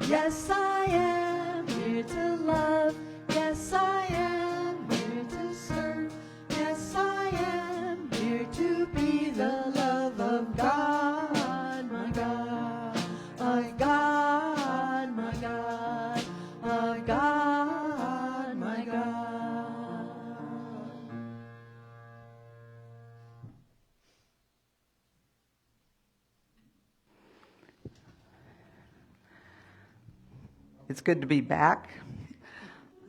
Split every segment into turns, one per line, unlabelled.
Yes, I am here to love. Yes, I am here to serve. Yes, I am here to be the love of God, my God, my God, my God, my God, my God.
It's good to be back.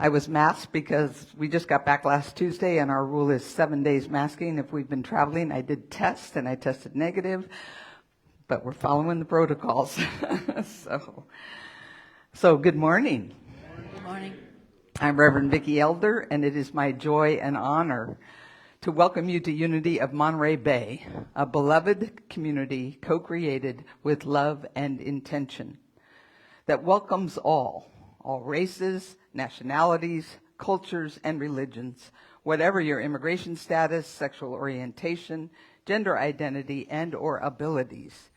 I was masked because we just got back last Tuesday, and our rule is 7 days masking if we've been traveling. I did test, and I tested negative, but we're following the protocols. So good morning.
Good morning.
I'm Reverend Vicki Elder, and it is my joy and honor to welcome you to Unity of Monterey Bay, a beloved community co-created with love and intention that welcomes all races, nationalities, cultures, and religions, whatever your immigration status, sexual orientation, gender identity, and or abilities.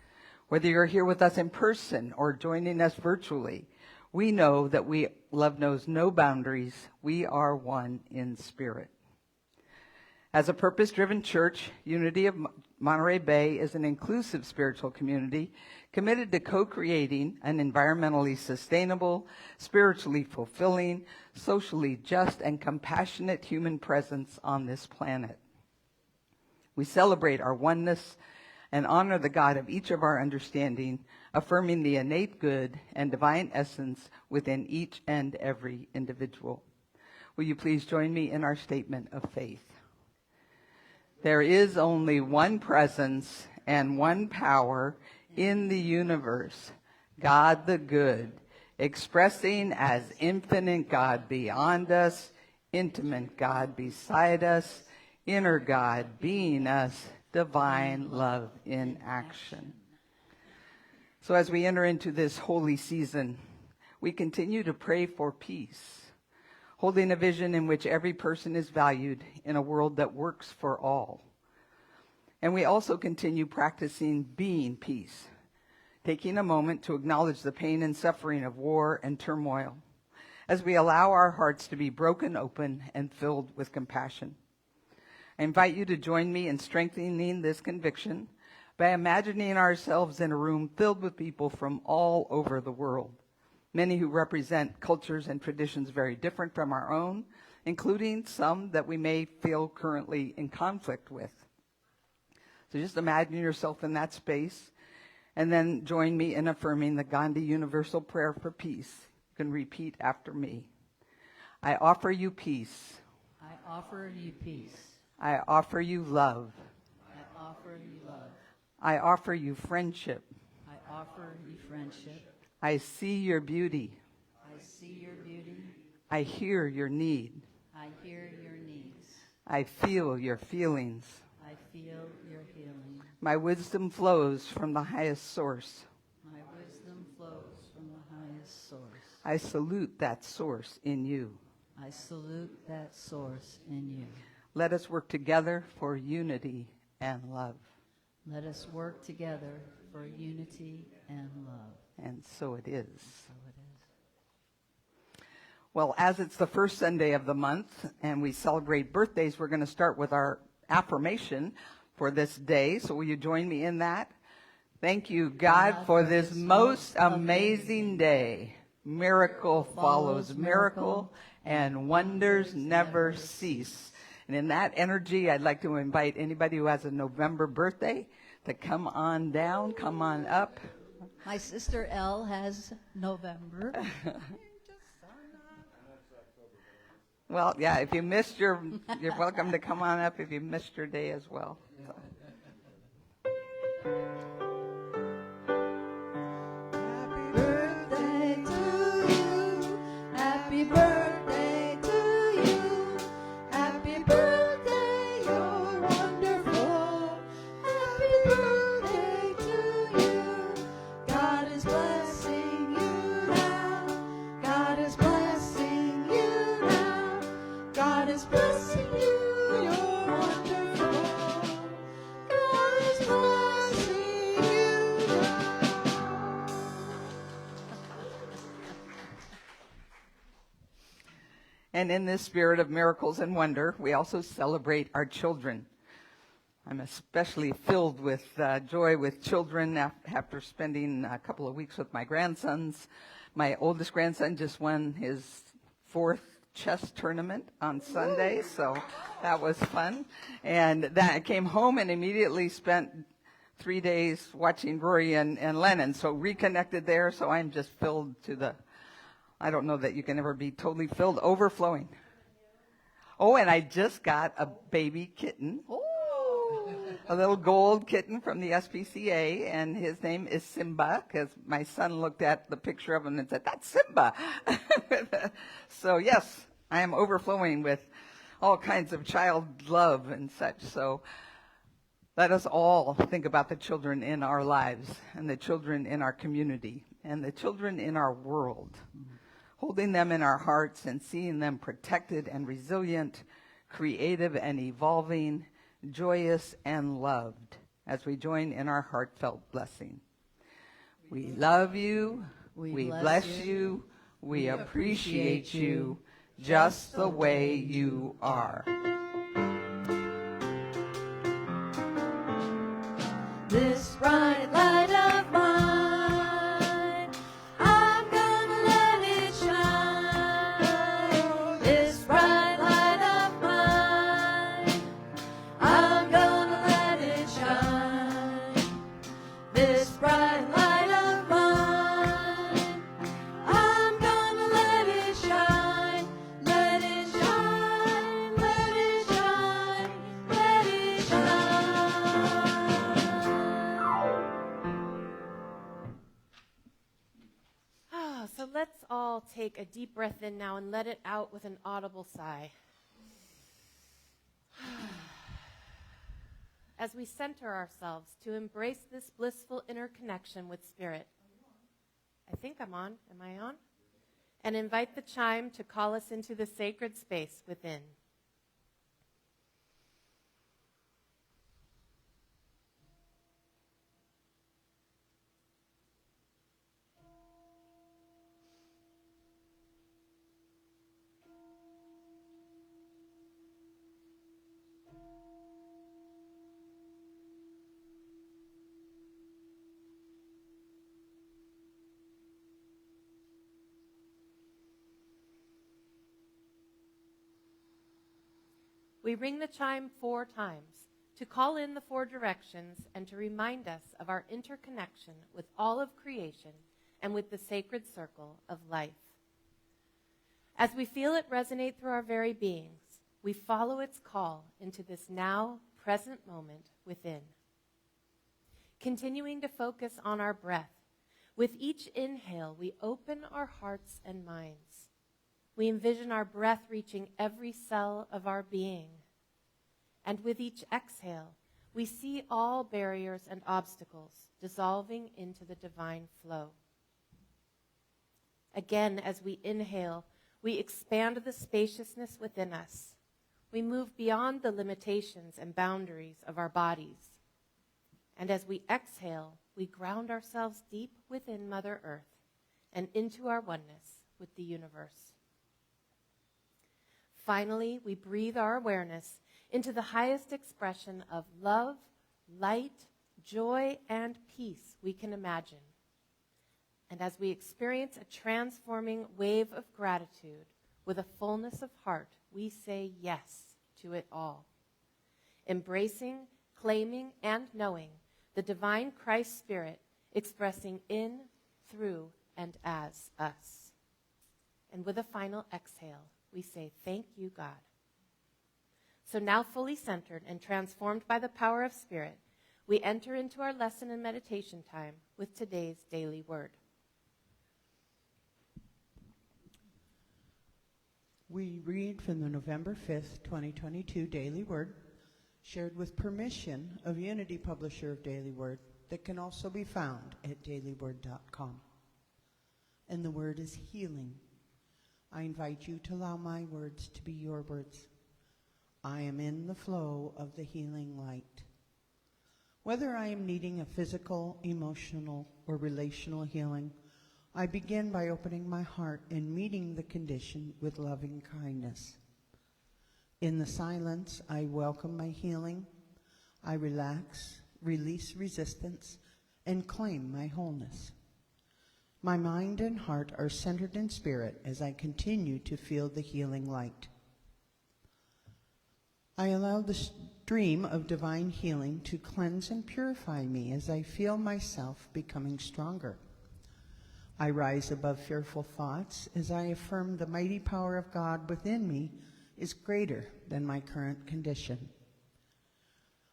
Whether you're here with us in person or joining us virtually, we know that love knows no boundaries. We are one in spirit. As a purpose-driven church, Unity of Monterey Bay is an inclusive spiritual community committed to co-creating an environmentally sustainable, spiritually fulfilling, socially just, and compassionate human presence on this planet. We celebrate our oneness and honor the God of each of our understanding, affirming the innate good and divine essence within each and every individual. Will you please join me in our statement of faith? There is only one presence and one power in the universe, God the good, expressing as infinite God beyond us, intimate God beside us, inner God being us, divine love in action. So as we enter into this holy season, we continue to pray for peace, holding a vision in which every person is valued in a world that works for all. And we also continue practicing being peace, taking a moment to acknowledge the pain and suffering of war and turmoil, as we allow our hearts to be broken open and filled with compassion. I invite you to join me in strengthening this conviction by imagining ourselves in a room filled with people from all over the world, many who represent cultures and traditions very different from our own, including some that we may feel currently in conflict with. So just imagine yourself in that space, and then join me in affirming the Gandhi Universal Prayer for Peace. You can repeat after me. I offer you peace.
I offer you peace.
I offer you love.
I offer you love.
I offer you friendship.
I offer you friendship.
I see your beauty.
I see your beauty.
I hear your need.
I hear your needs.
I feel your feelings.
I feel your healing.
My wisdom flows from the highest source.
My wisdom flows from the highest source.
I salute that source in you.
I salute that source in you.
Let us work together for unity and love.
Let us work together for unity and love.
And so it is.
So it is.
Well, as it's the first Sunday of the month and we celebrate birthdays, we're going to start with our affirmation for this day. So will you join me in that? Thank you, God, for this most amazing day. Miracle follows miracle, and wonders never cease. And in that energy, I'd like to invite anybody who has a November birthday to come on down, come on up.
My sister Elle has November.
Well, yeah, if you missed you're welcome to come on up if you missed your day as well. So.
Happy birthday to you. Happy birthday to you. Happy birthday, you're wonderful. Happy birthday to you. God is blessing you now. God is blessing you now. God is blessing you, you're wonderful. God is blessing
And in this spirit of miracles and wonder, we also celebrate our children. I'm especially filled with joy with children after spending a couple of weeks with my grandsons. My oldest grandson just won his 4th chess tournament on Sunday, so that was fun. And that I came home and immediately spent 3 days watching Rory and Lennon, so reconnected there. So I'm just filled to the, I don't know that you can ever be totally filled, overflowing. Oh, and I just got a baby kitten. A little gold kitten from the SPCA, and his name is Simba, because my son looked at the picture of him and said, "That's Simba." So yes, I am overflowing with all kinds of child love and such. So let us all think about the children in our lives, and the children in our community, and the children in our world, holding them in our hearts and seeing them protected and resilient, creative and evolving, joyous and loved, as we join in our heartfelt blessing. We love you, we bless you, we appreciate you just the way you are.
This bright light of mine, I'm gonna let it shine. This bright light of mine, I'm gonna let it shine. This bright light of mine, I'm gonna let it shine. Let it shine, let it shine, let it shine.
So let's all take a deep breath in now and let it out with an audible sigh. As we center ourselves to embrace this blissful interconnection with Spirit. I think I'm on. Am I on? And invite the chime to call us into the sacred space within. We ring the chime 4 times to call in the 4 directions and to remind us of our interconnection with all of creation and with the sacred circle of life. As we feel it resonate through our very beings, we follow its call into this now present moment within. Continuing to focus on our breath, with each inhale, we open our hearts and minds. We envision our breath reaching every cell of our being. And with each exhale, we see all barriers and obstacles dissolving into the divine flow. Again, as we inhale, we expand the spaciousness within us. We move beyond the limitations and boundaries of our bodies. And as we exhale, we ground ourselves deep within Mother Earth and into our oneness with the universe. Finally, we breathe our awareness into the highest expression of love, light, joy, and peace we can imagine. And as we experience a transforming wave of gratitude with a fullness of heart, we say yes to it all. Embracing, claiming, and knowing the divine Christ Spirit expressing in, through, and as us. And with a final exhale, we say, thank you, God. So now fully centered and transformed by the power of Spirit, we enter into our lesson and meditation time with today's daily word.
We read from the November 5th, 2022 Daily Word, shared with permission of Unity, publisher of Daily Word, that can also be found at dailyword.com. And the word is healing. I invite you to allow my words to be your words. I am in the flow of the healing light. Whether I am needing a physical, emotional, or relational healing, I begin by opening my heart and meeting the condition with loving kindness. In the silence, I welcome my healing. I relax, release resistance, and claim my wholeness. My mind and heart are centered in spirit as I continue to feel the healing light. I allow the stream of divine healing to cleanse and purify me as I feel myself becoming stronger. I rise above fearful thoughts as I affirm the mighty power of God within me is greater than my current condition.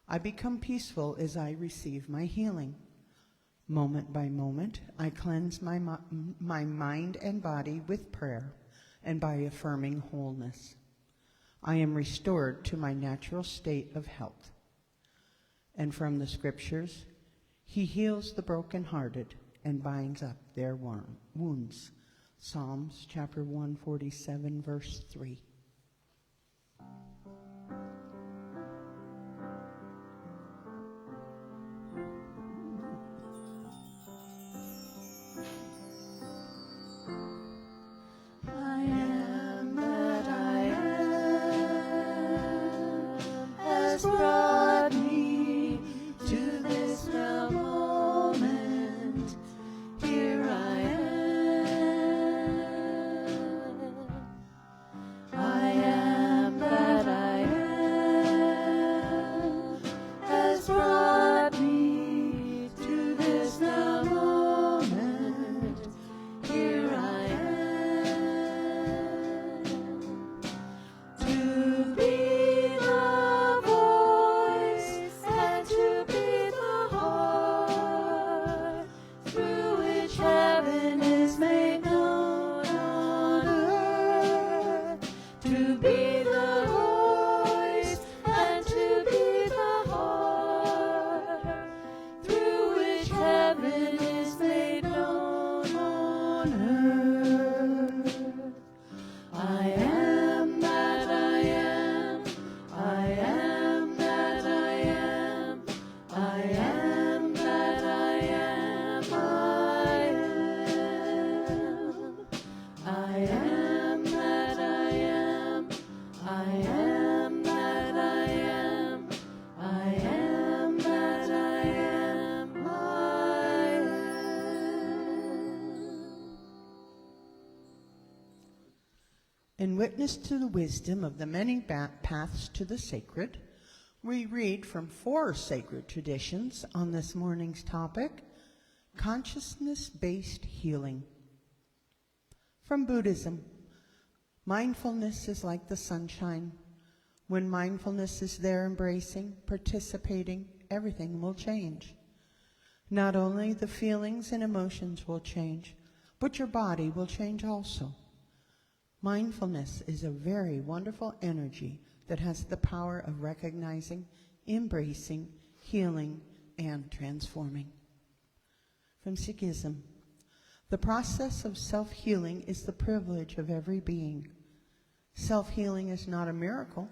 I become peaceful as I receive my healing. Moment by moment, I cleanse my mind and body with prayer and by affirming wholeness. I am restored to my natural state of health. And from the scriptures, he heals the brokenhearted and binds up their wounds. Psalms chapter 147, verse 3.
I am that I am has brought me to this now moment. Here I am. I am that I am has brought me to this now moment. Here I am. To be the voice and to be the heart through which heaven is made known on earth. To be the voice and to be the heart through which heaven is made known on earth. I am that I am. I am that I am. I am that I am. I am that I am. I am that I am. I am that I am. I am.
In witness to the wisdom of the many paths to the sacred, we read from 4 sacred traditions on this morning's topic, consciousness-based healing. From Buddhism, mindfulness is like the sunshine. When mindfulness is there embracing, participating, everything will change. Not only the feelings and emotions will change, but your body will change also. Mindfulness is a very wonderful energy that has the power of recognizing, embracing, healing, and transforming. From Sikhism, the process of self-healing is the privilege of every being. Self-healing is not a miracle,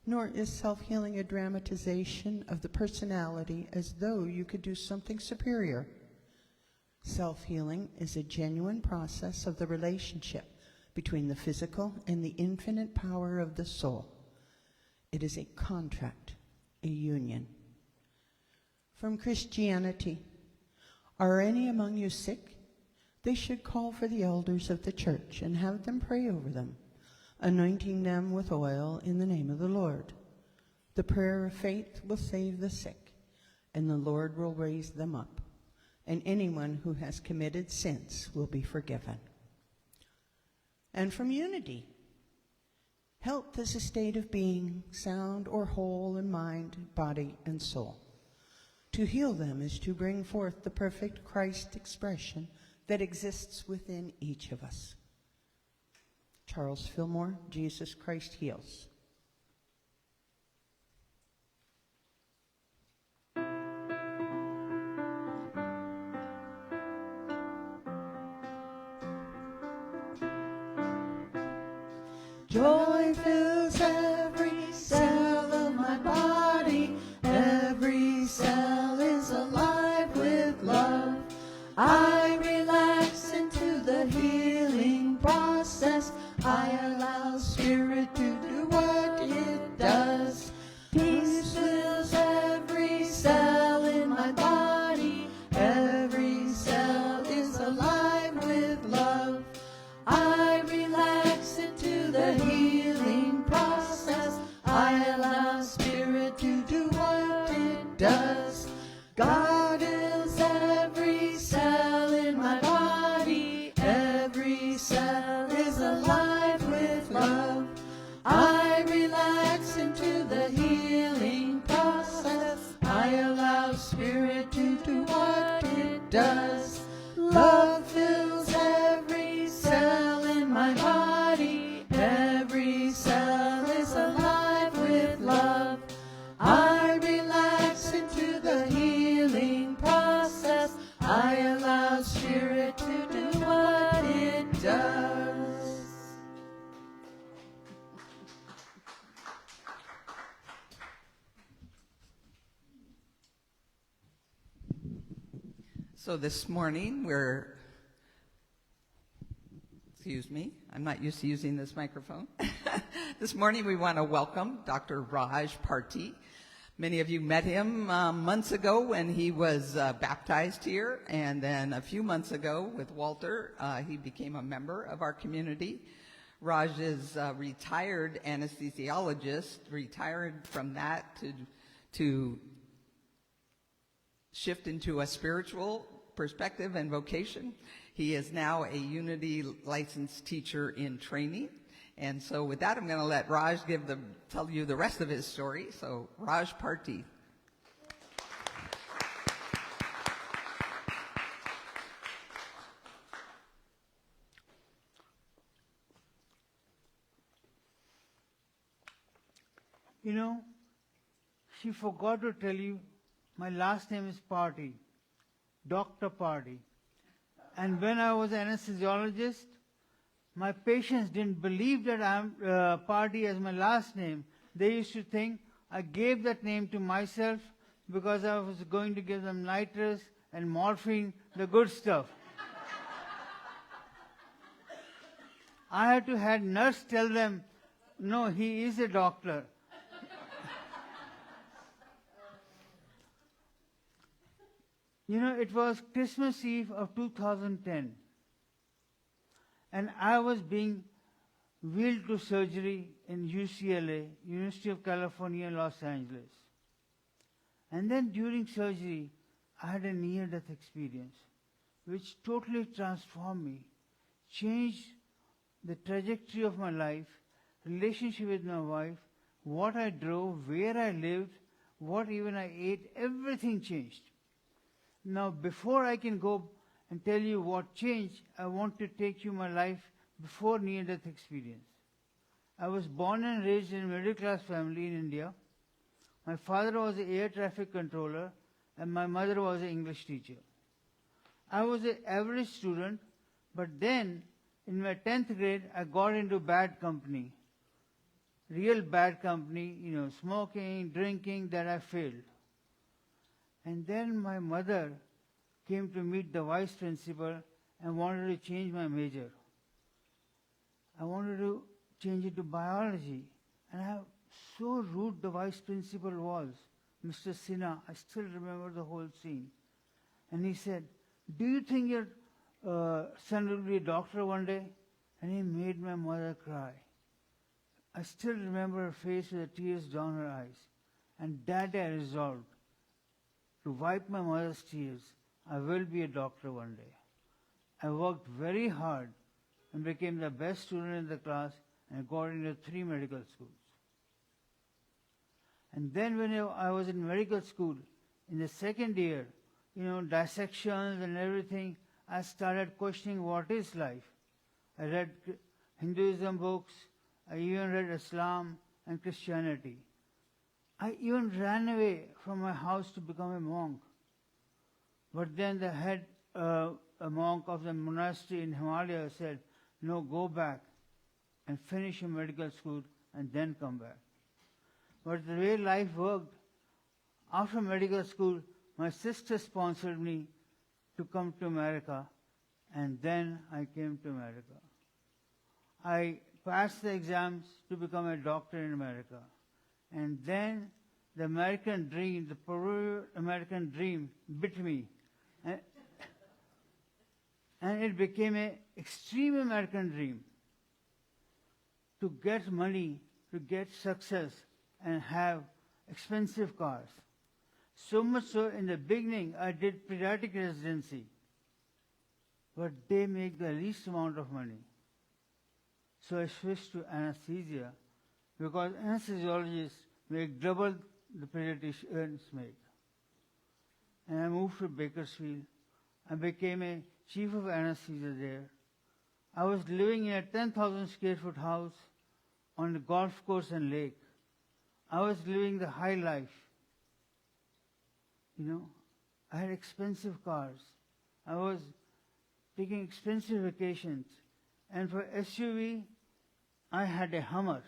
nor is self-healing a dramatization of the personality as though you could do something superior. Self-healing is a genuine process of the relationship between the physical and the infinite power of the soul. It is a contract, a union. From Christianity, are any among you sick? They should call for the elders of the church and have them pray over them, anointing them with oil in the name of the Lord. The prayer of faith will save the sick, and the Lord will raise them up, and anyone who has committed sins will be forgiven. And from Unity, health is a state of being, sound or whole in mind, body, and soul. To heal them is to bring forth the perfect Christ expression that exists within each of us. Charles Fillmore, Jesus Christ Heals.
Joy fills every cell of my body. Every cell is alive with love. I relax into does. Love fills every cell in my body. Every cell is alive with love. I relax into the healing process. I allow Spirit to do what it does.
So this morning excuse me, I'm not used to using this microphone. This morning we want to welcome Dr. Raj Parti. Many of you met him months ago when he was baptized here, and then a few months ago with Walter, he became a member of our community. Raj is a retired anesthesiologist, retired from that to shift into a spiritual perspective and vocation. He is now a Unity licensed teacher in training. And so with that, I'm going to let Raj tell you the rest of his story. So Raj Parti.
You know, she forgot to tell you my last name is Parti, Dr. Parti. And when I was an anesthesiologist, my patients didn't believe that I'm Parti as my last name. They used to think I gave that name to myself because I was going to give them nitrous and morphine, the good stuff. I had to have nurse tell them, no, he is a doctor. You know, it was Christmas Eve of 2010, and I was being wheeled to surgery in UCLA, University of California, Los Angeles. And then during surgery, I had a near-death experience, which totally transformed me, changed the trajectory of my life, relationship with my wife, what I drove, where I lived, what even I ate, everything changed. Now, before I can go and tell you what changed, I want to take you my life before near-death experience. I was born and raised in a middle-class family in India. My father was an air traffic controller, and my mother was an English teacher. I was an average student, but then, in my 10th grade, I got into bad company. Real bad company, you know, smoking, drinking, that I failed. And then my mother came to meet the vice principal and wanted to change my major. I wanted to change it to biology. And how so rude the vice principal was, Mr. Sinha. I still remember the whole scene. And he said, do you think your son will be a doctor one day? And he made my mother cry. I still remember her face with the tears down her eyes. And that day I resolved to wipe my mother's tears. I will be a doctor one day. I worked very hard and became the best student in the class and got into 3 medical schools. And then when I was in medical school, in the second year, you know, dissections and everything, I started questioning what is life. I read Hinduism books, I even read Islam and Christianity. I even ran away from my house to become a monk. But then the head a monk of the monastery in Himalaya said, no, go back and finish your medical school and then come back. But the way life worked, after medical school, my sister sponsored me to come to America, and then I came to America. I passed the exams to become a doctor in America. And then the American dream, the proverbial American dream, bit me. And it became an extreme American dream to get money, to get success, and have expensive cars. So much so, in the beginning, I did pediatric residency. But they make the least amount of money. So I switched to anesthesia, because anesthesiologists make double the pediatricians make. And I moved to Bakersfield. I became a chief of anesthesia there. I was living in a 10,000 square foot house on the golf course and lake. I was living the high life. You know, I had expensive cars. I was taking expensive vacations. And for SUV, I had a Hummer.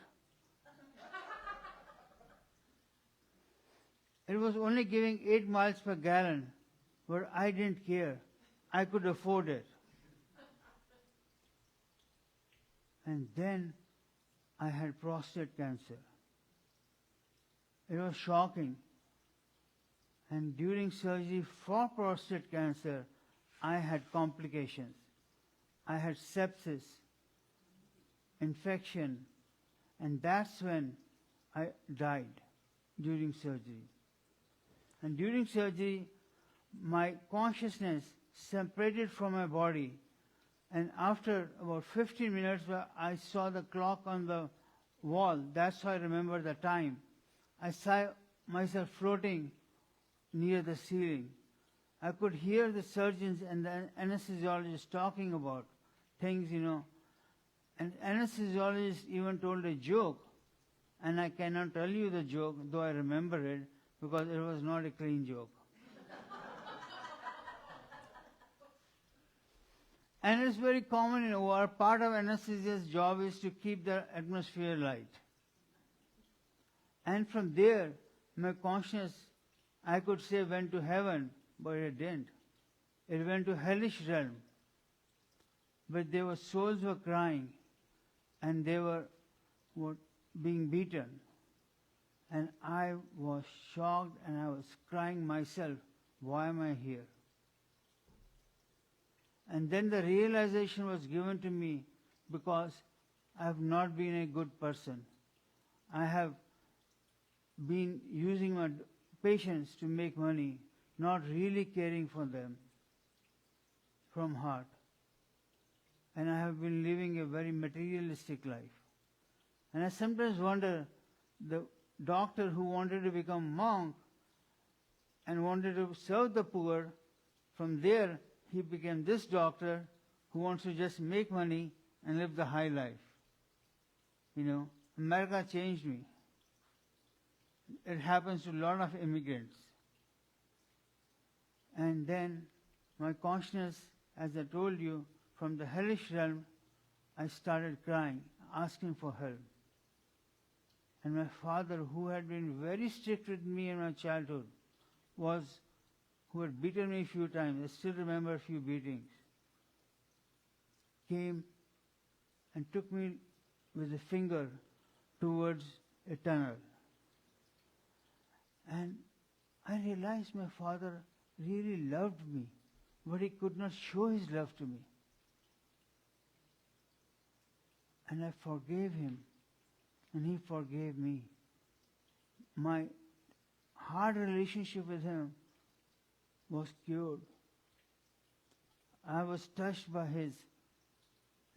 It was only giving 8 miles per gallon, but I didn't care. I could afford it. And then I had prostate cancer. It was shocking. And during surgery for prostate cancer, I had complications. I had sepsis, infection, and that's when I died during surgery. And during surgery, my consciousness separated from my body. And after about 15 minutes, I saw the clock on the wall. That's how I remember the time. I saw myself floating near the ceiling. I could hear the surgeons and the anesthesiologists talking about things, you know. And anesthesiologist even told a joke. And I cannot tell you the joke, though I remember it, because it was not a clean joke. And it's very common in OR. Part of anesthesia's job is to keep the atmosphere light. And from there, my conscience, I could say, went to heaven, but it didn't. It went to hellish realm. But there were souls were crying, and they were being beaten. And I was shocked, and I was crying myself, why am I here? And then the realization was given to me, because I have not been a good person. I have been using my patients to make money, not really caring for them from heart. And I have been living a very materialistic life. And I sometimes wonder, the doctor who wanted to become monk and wanted to serve the poor, from there he became this doctor who wants to just make money and live the high life. You know, America changed me. It happens to a lot of immigrants. And then my consciousness, as I told you, from the hellish realm, I started crying, asking for help. And my father, who had been very strict with me in my childhood, who had beaten me a few times, I still remember a few beatings, came and took me with a finger towards a tunnel. And I realized my father really loved me, but he could not show his love to me. And I forgave him, and he forgave me. My hard relationship with him was cured. I was touched by his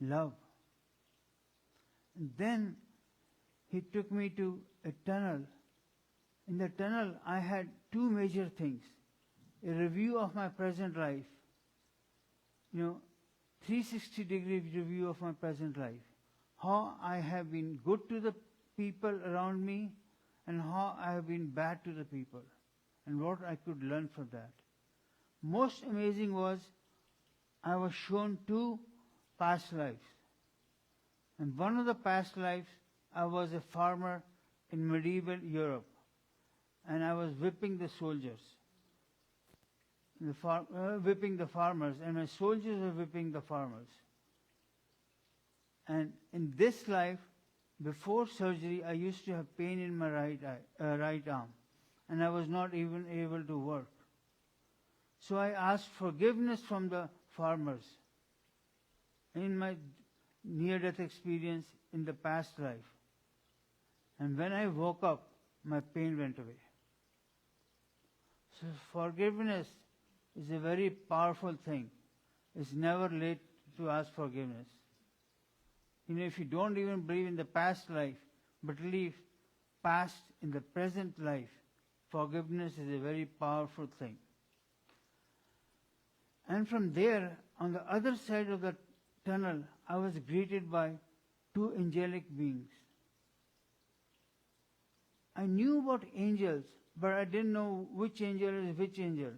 love. And then he took me to a tunnel. In the tunnel, I had two major things. A review of my present life. 360-degree review of my present life. How I have been good to the people around me and how I have been bad to the people, and what I could learn from that. Most amazing was I was shown two past lives. And one of the past lives, I was a farmer in medieval Europe, and I was whipping the soldiers, whipping the farmers, and my soldiers were whipping the farmers. And in this life, before surgery, I used to have pain in my right arm, and I was not even able to work. So I asked forgiveness from the farmers in my near-death experience in the past life. And when I woke up, my pain went away. So forgiveness is a very powerful thing. It's never late to ask forgiveness. If you don't even believe in the past life, but live past in the present life, forgiveness is a very powerful thing. And from there, on the other side of the tunnel, I was greeted by two angelic beings. I knew about angels, but I didn't know which angel is which angel.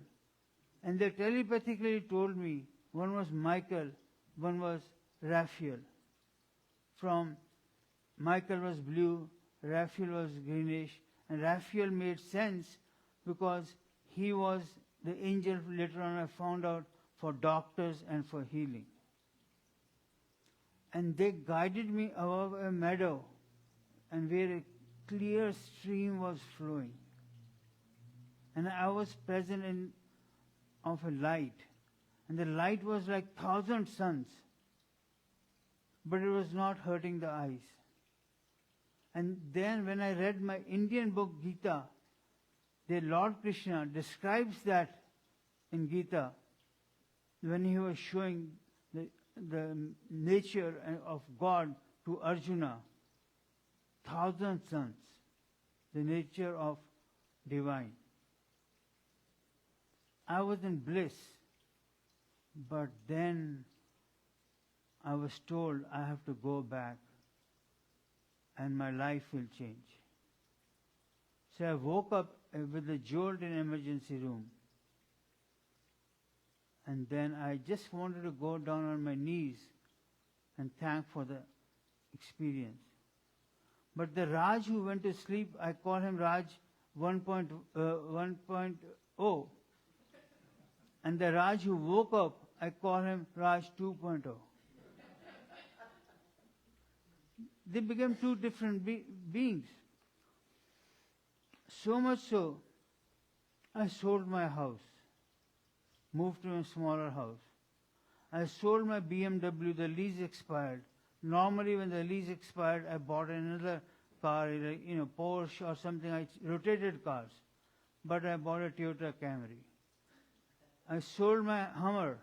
And they telepathically told me one was Michael, one was Raphael. From Michael was blue, Raphael was greenish, and Raphael made sense because he was the angel later on I found out for doctors and for healing. And they guided me above a meadow and where a clear stream was flowing. And I was present in of a light. And the light was like 1,000 suns. But it was not hurting the eyes. And then when I read my Indian book Gita, the Lord Krishna describes that in Gita when he was showing the nature of God to Arjuna, 1,000 suns, the nature of divine. I was in bliss, but then I was told I have to go back and my life will change. So I woke up with a jolt in emergency room. And then I just wanted to go down on my knees and thank for the experience. But the Raj who went to sleep, I call him Raj 1.0. And the Raj who woke up, I call him Raj 2.0. They became two different beings. So much so, I sold my house, moved to a smaller house. I sold my BMW, the lease expired. Normally when the lease expired, I bought another car, Porsche or something. I rotated cars. But I bought a Toyota Camry. I sold my Hummer.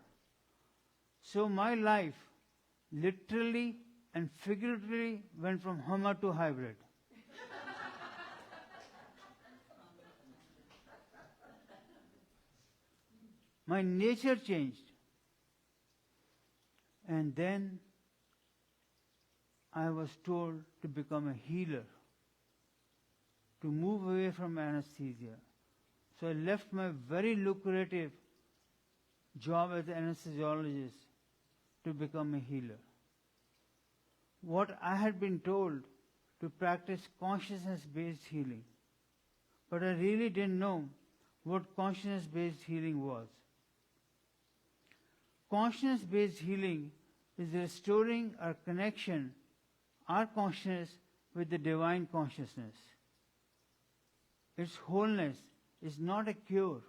So my life literally and figuratively went from Hummer to hybrid. My nature changed. And then I was told to become a healer, to move away from anesthesia. So I left my very lucrative job as an anesthesiologist to become a healer. What I had been told to practice consciousness-based healing, but I really didn't know what consciousness-based healing was. Consciousness-based healing is restoring our connection, our consciousness with the divine consciousness. Its wholeness is not a cure.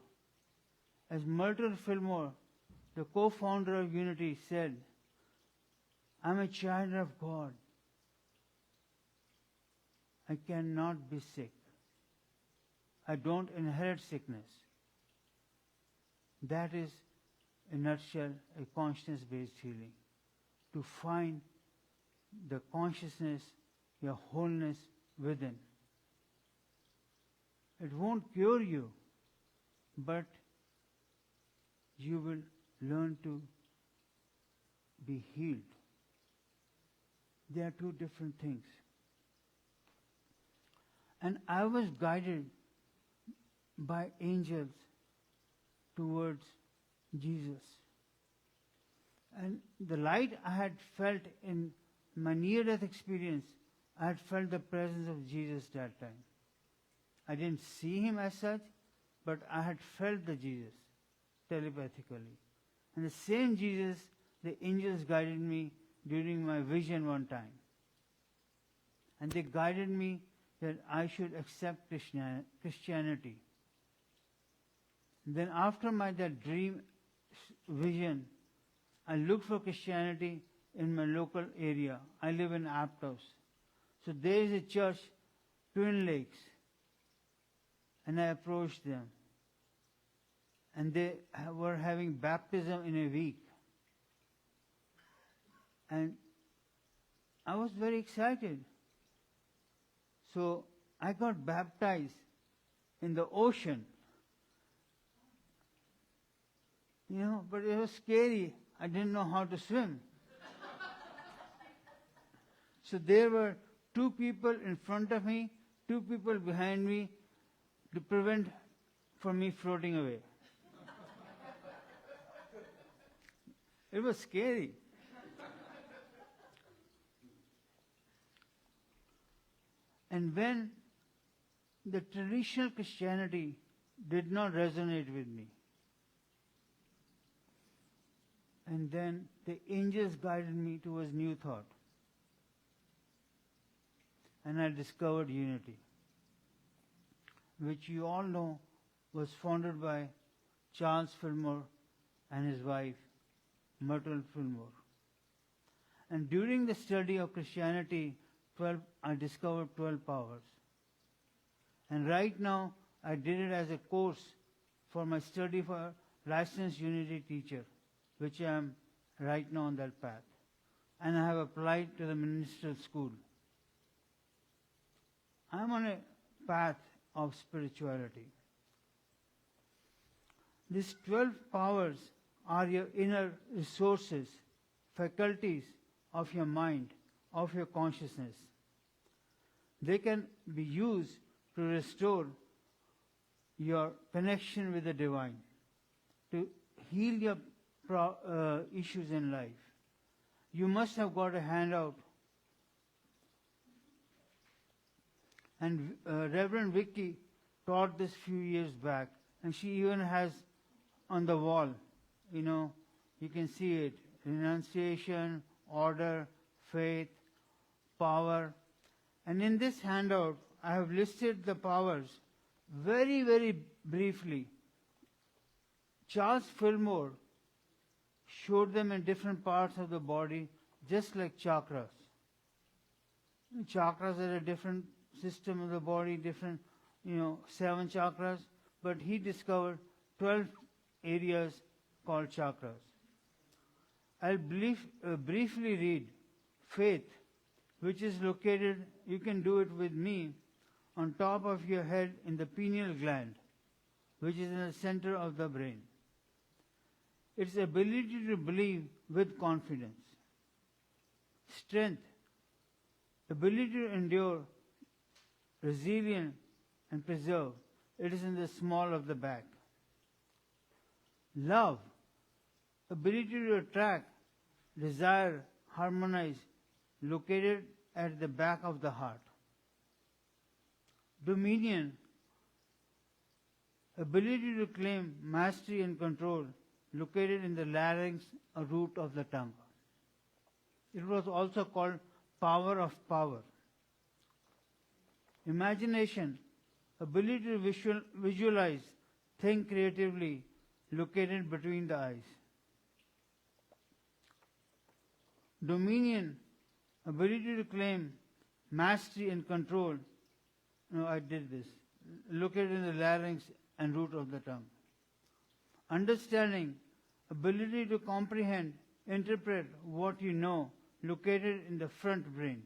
As Myrtle Fillmore, the co-founder of Unity, said, I'm a child of God. I cannot be sick. I don't inherit sickness. That is, in a nutshell, a consciousness-based healing. To find the consciousness, your wholeness within. It won't cure you, but you will learn to be healed. They are two different things. And I was guided by angels towards Jesus. And the light I had felt in my near-death experience, I had felt the presence of Jesus that time. I didn't see him as such, but I had felt the Jesus telepathically. And the same Jesus, the angels guided me during my vision one time. And they guided me that I should accept Christianity. Then after that dream vision, I looked for Christianity in my local area. I live in Aptos. So there is a church, Twin Lakes. And I approached them. And they were having baptism in a week. And I was very excited. So I got baptized in the ocean. But it was scary. I didn't know how to swim. So there were 2 people in front of me, 2 people behind me to prevent from me floating away. It was scary. And when the traditional Christianity did not resonate with me, and then the angels guided me towards new thought. And I discovered unity, which you all know was founded by Charles Fillmore and his wife, Myrtle Fillmore. And during the study of Christianity, I discovered 12 powers. And right now, I did it as a course for my study for licensed unity teacher, which I am right now on that path. And I have applied to the ministerial school. I am on a path of spirituality. These 12 powers are your inner resources, faculties of your mind, of your consciousness. They can be used to restore your connection with the divine, to heal your issues in life. You must have got a handout. And Reverend Vicky taught this few years back, and she even has on the wall, you can see it, renunciation, order, faith, power. And in this handout, I have listed the powers very, very briefly. Charles Fillmore showed them in different parts of the body, just like chakras. Chakras are a different system of the body, different, 7 chakras, but he discovered 12 areas called chakras. I'll briefly read faith, which is located, you can do it with me, on top of your head in the pineal gland, which is in the center of the brain. Its ability to believe with confidence. Strength, ability to endure, resilient, and preserve. It is in the small of the back. Love, ability to attract, desire, harmonize, located at the back of the heart. Dominion, ability to claim mastery and control, located in the larynx, a root of the tongue. It was also called power of power. Imagination, ability to visualize, think creatively, located between the eyes. Dominion, ability to claim mastery and control. I did this. Located in the larynx and root of the tongue. Understanding, ability to comprehend, interpret what you know, located in the front brain.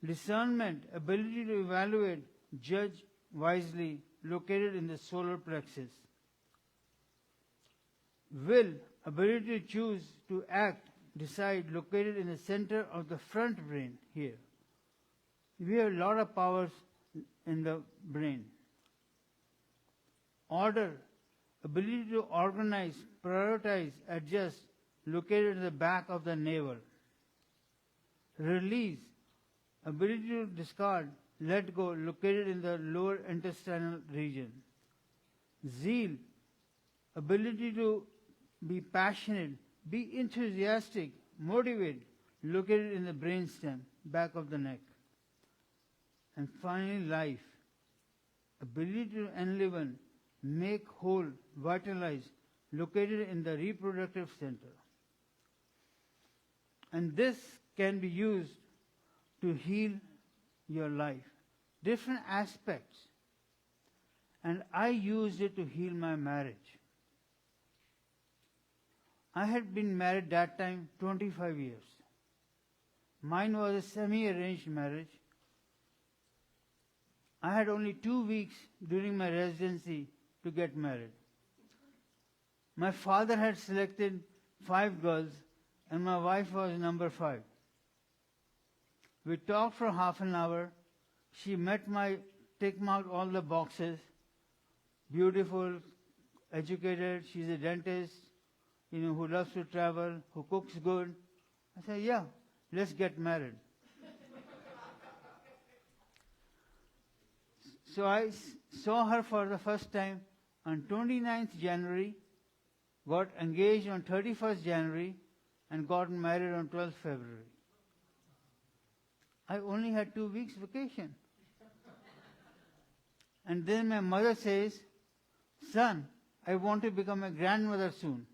Discernment, ability to evaluate, judge wisely, located in the solar plexus. Will, ability to choose, to act, decide, located in the center of the front brain here. We have a lot of powers in the brain. Order, ability to organize, prioritize, adjust, located in the back of the navel. Release, ability to discard, let go, located in the lower intestinal region. Zeal, ability to be passionate, be enthusiastic, motivate, located in the brainstem, back of the neck. And finally, life, ability to enliven, make whole, vitalize, located in the reproductive center. And this can be used to heal your life, different aspects. And I used it to heal my marriage. I had been married that time 25 years. Mine was a semi-arranged marriage. I had only 2 weeks during my residency to get married. My father had selected 5 girls, and my wife was number 5. We talked for half an hour. She tick marked all the boxes. Beautiful, educated, she's a dentist, who loves to travel, who cooks good. I said, yeah, let's get married. So I saw her for the first time on 29th January, got engaged on 31st January, and got married on 12th February. I only had 2 weeks vacation. And then my mother says, son, I want to become a grandmother soon.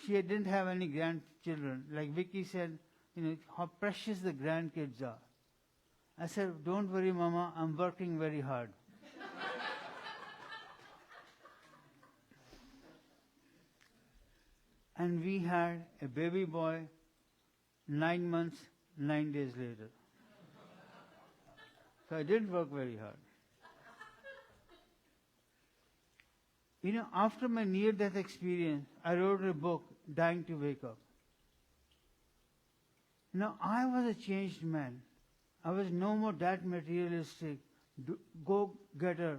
She didn't have any grandchildren. Like Vicky said, how precious the grandkids are. I said, don't worry, Mama, I'm working very hard. And we had a baby boy 9 months, 9 days later. So I did work very hard. After my near-death experience, I wrote a book, Dying to Wake Up. Now, I was a changed man. I was no more that materialistic, go-getter,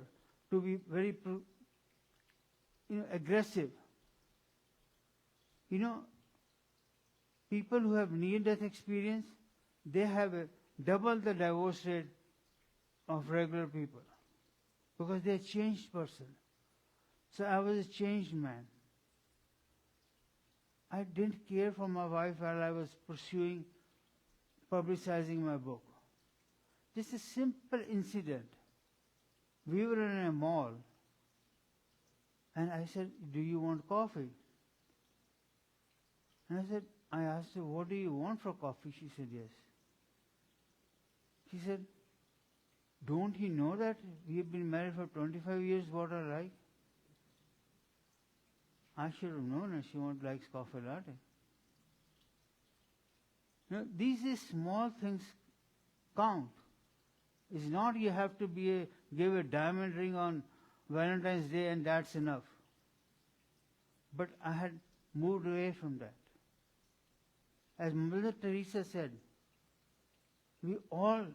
to be very aggressive. People who have near-death experience, they have double the divorce rate of regular people because they're a changed person. So I was a changed man. I didn't care for my wife while I was publicizing my book. Just a simple incident. We were in a mall, and I said, do you want coffee? And I asked her, what do you want for coffee? She said, yes. She said, don't you know that we have been married for 25 years, what I like? I should have known that she likes coffee latte. These small things count. It's not you have to give a diamond ring on Valentine's Day and that's enough. But I had moved away from that. As Mother Teresa said, we all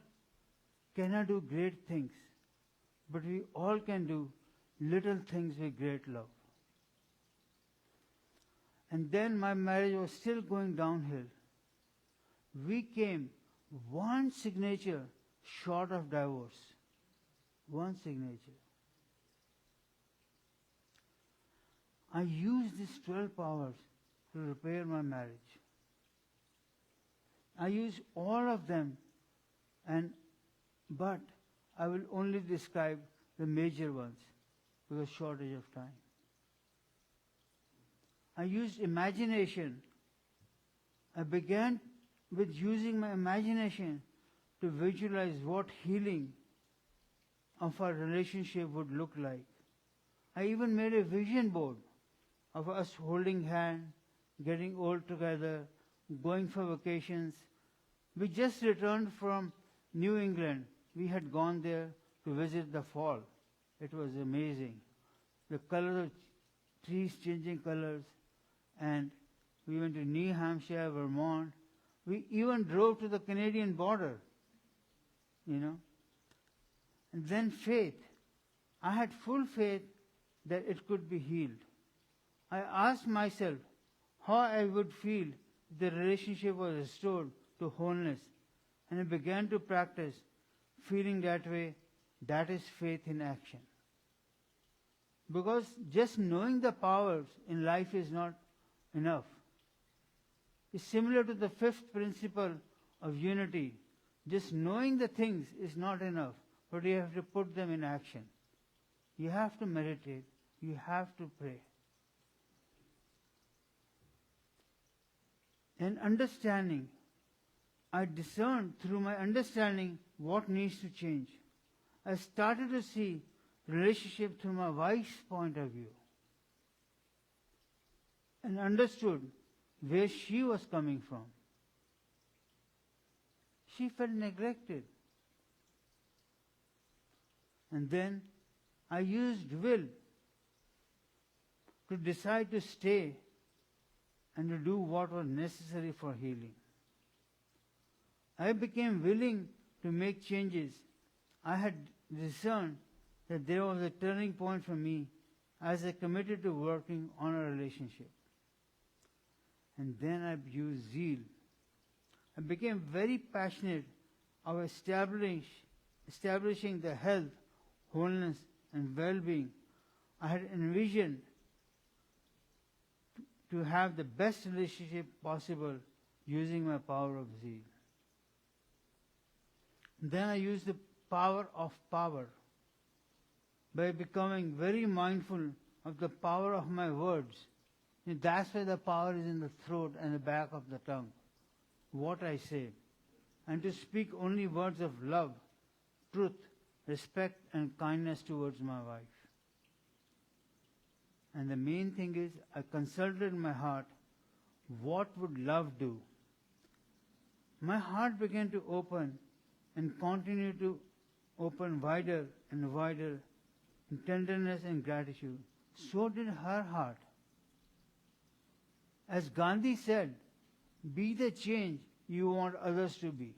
cannot do great things, but we all can do little things with great love. And then my marriage was still going downhill. We came one signature short of divorce. One signature. I used these 12 hours to repair my marriage. I used all of them, but I will only describe the major ones because shortage of time. I used imagination. I began with using my imagination to visualize what healing of our relationship would look like. I even made a vision board of us holding hands, getting old together, going for vacations. We just returned from New England. We had gone there to visit the fall. It was amazing. The color of trees changing colors. And we went to New Hampshire, Vermont. We even drove to the Canadian border, And then faith. I had full faith that it could be healed. I asked myself how I would feel if the relationship was restored to wholeness. And I began to practice feeling that way. That is faith in action. Because just knowing the powers in life is not enough. It's similar to the 5th principle of unity. Just knowing the things is not enough, but you have to put them in action. You have to meditate. You have to pray. And understanding, I discerned through my understanding what needs to change. I started to see relationship through my wife's point of view and understood where she was coming from. She felt neglected. And then I used will to decide to stay and to do what was necessary for healing. I became willing to make changes. I had discerned that there was a turning point for me as I committed to working on a relationship. And then I used zeal. I became very passionate of establishing the health, wholeness, and well-being I had envisioned to have the best relationship possible using my power of zeal. Then I used the power of power by becoming very mindful of the power of my words. And that's why the power is in the throat and the back of the tongue, what I say. And to speak only words of love, truth, respect, and kindness towards my wife. And the main thing is, I consulted my heart, what would love do? My heart began to open and continued to open wider and wider in tenderness and gratitude. So did her heart. As Gandhi said, be the change you want others to be.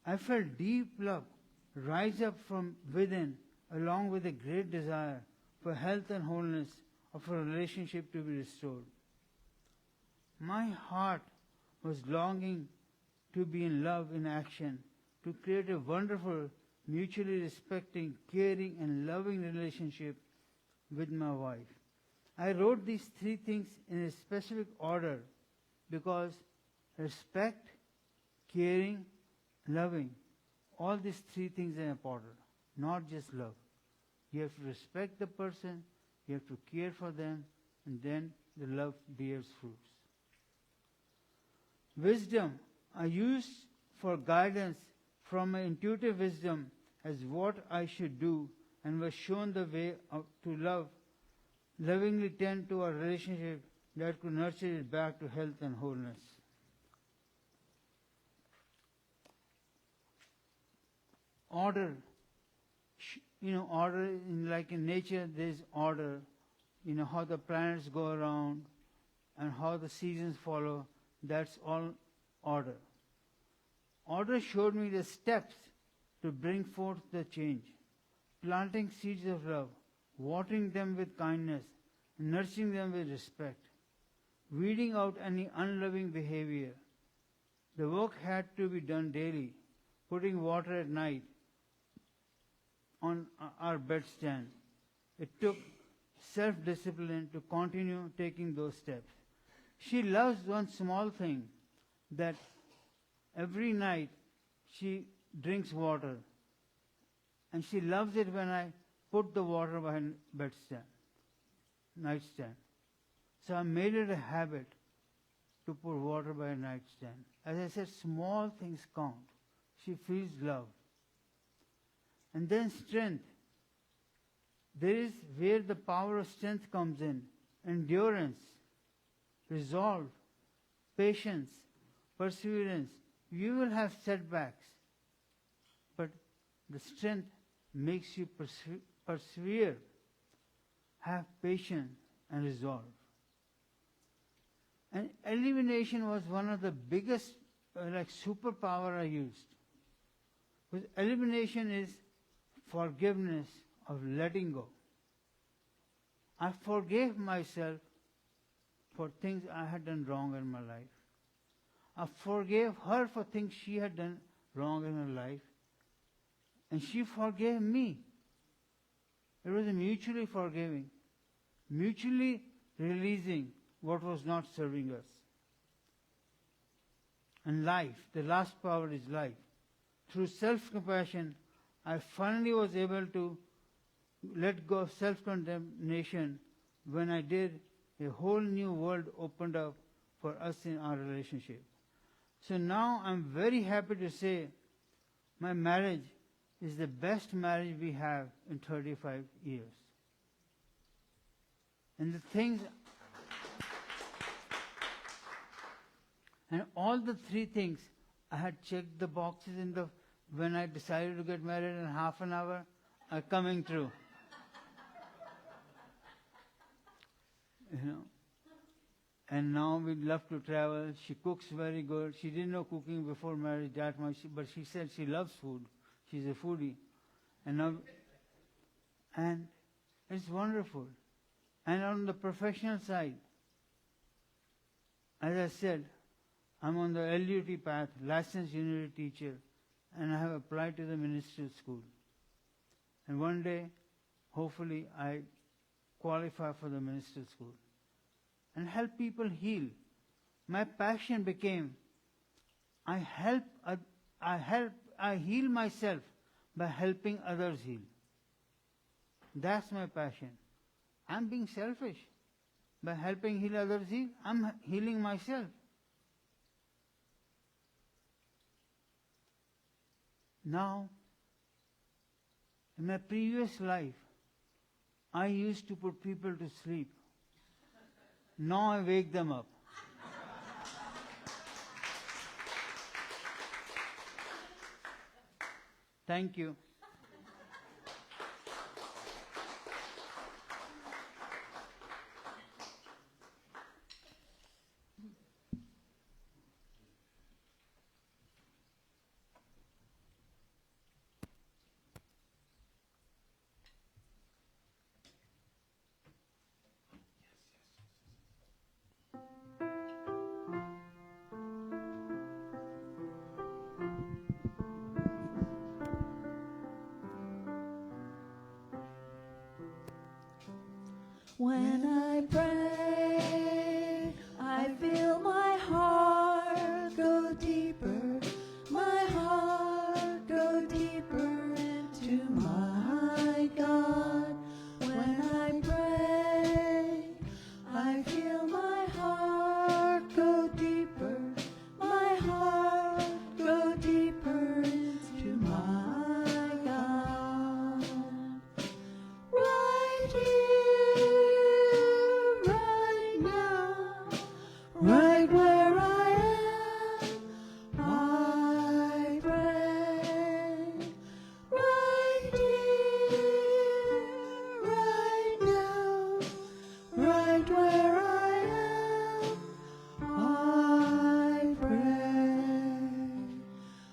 I felt deep love rise up from within, along with a great desire for health and wholeness of a relationship to be restored. My heart was longing to be in love in action, to create a wonderful, mutually respecting, caring, and loving relationship with my wife. I wrote these three things in a specific order because respect, caring, loving, all these three things are important, not just love. You have to respect the person, you have to care for them, and then the love bears fruits. Wisdom I used for guidance from my intuitive wisdom as what I should do, and was shown the way to lovingly tend to a relationship that could nurture it back to health and wholeness. Order, order like in nature there's order, how the planets go around and how the seasons follow, that's all order. Order showed me the steps to bring forth the change, planting seeds of love, watering them with kindness, nurturing them with respect, weeding out any unloving behavior. The work had to be done daily, putting water at night on our bedstand. It took self-discipline to continue taking those steps. She loves one small thing, that every night she drinks water, and she loves it when I put the water by her nightstand. So I made it a habit to put water by her nightstand. As I said, small things count. She feels love. And then strength. There is where the power of strength comes in. Endurance, resolve, patience, perseverance. You will have setbacks, but the strength makes you persevere, have patience and resolve. And elimination was one of the biggest superpower I used. Because elimination is forgiveness of letting go. I forgave myself for things I had done wrong in my life. I forgave her for things she had done wrong in her life. And she forgave me. It was a mutually forgiving, mutually releasing what was not serving us. And life, the last power is life. Through self-compassion, I finally was able to let go of self-condemnation. When I did, a whole new world opened up for us in our relationship. So now I'm very happy to say my marriage is the best marriage we have in 35 years. And the things, and all the three things, I had checked the boxes when I decided to get married in half an hour. are coming true. You know. And now we love to travel. She cooks very good. She didn't know cooking before marriage that much, but she said she loves food. She's a foodie. And it's wonderful. And on the professional side, as I said, I'm on the LUT path, licensed unity teacher, and I have applied to the ministerial school. And one day, hopefully, I qualify for the ministerial school and help people heal. My passion became, I heal myself by helping others heal. That's my passion. I'm being selfish. By helping heal others heal, I'm healing myself. Now, in my previous life, I used to put people to sleep. Now I wake them up. Thank you.
When I pray, I feel my heart go deeper, my heart go deeper into my God. When I pray, I feel my heart go deeper, my heart go deeper into my God. Right here, right now, right where I am, I pray. Right here, right now, right where I am, I pray.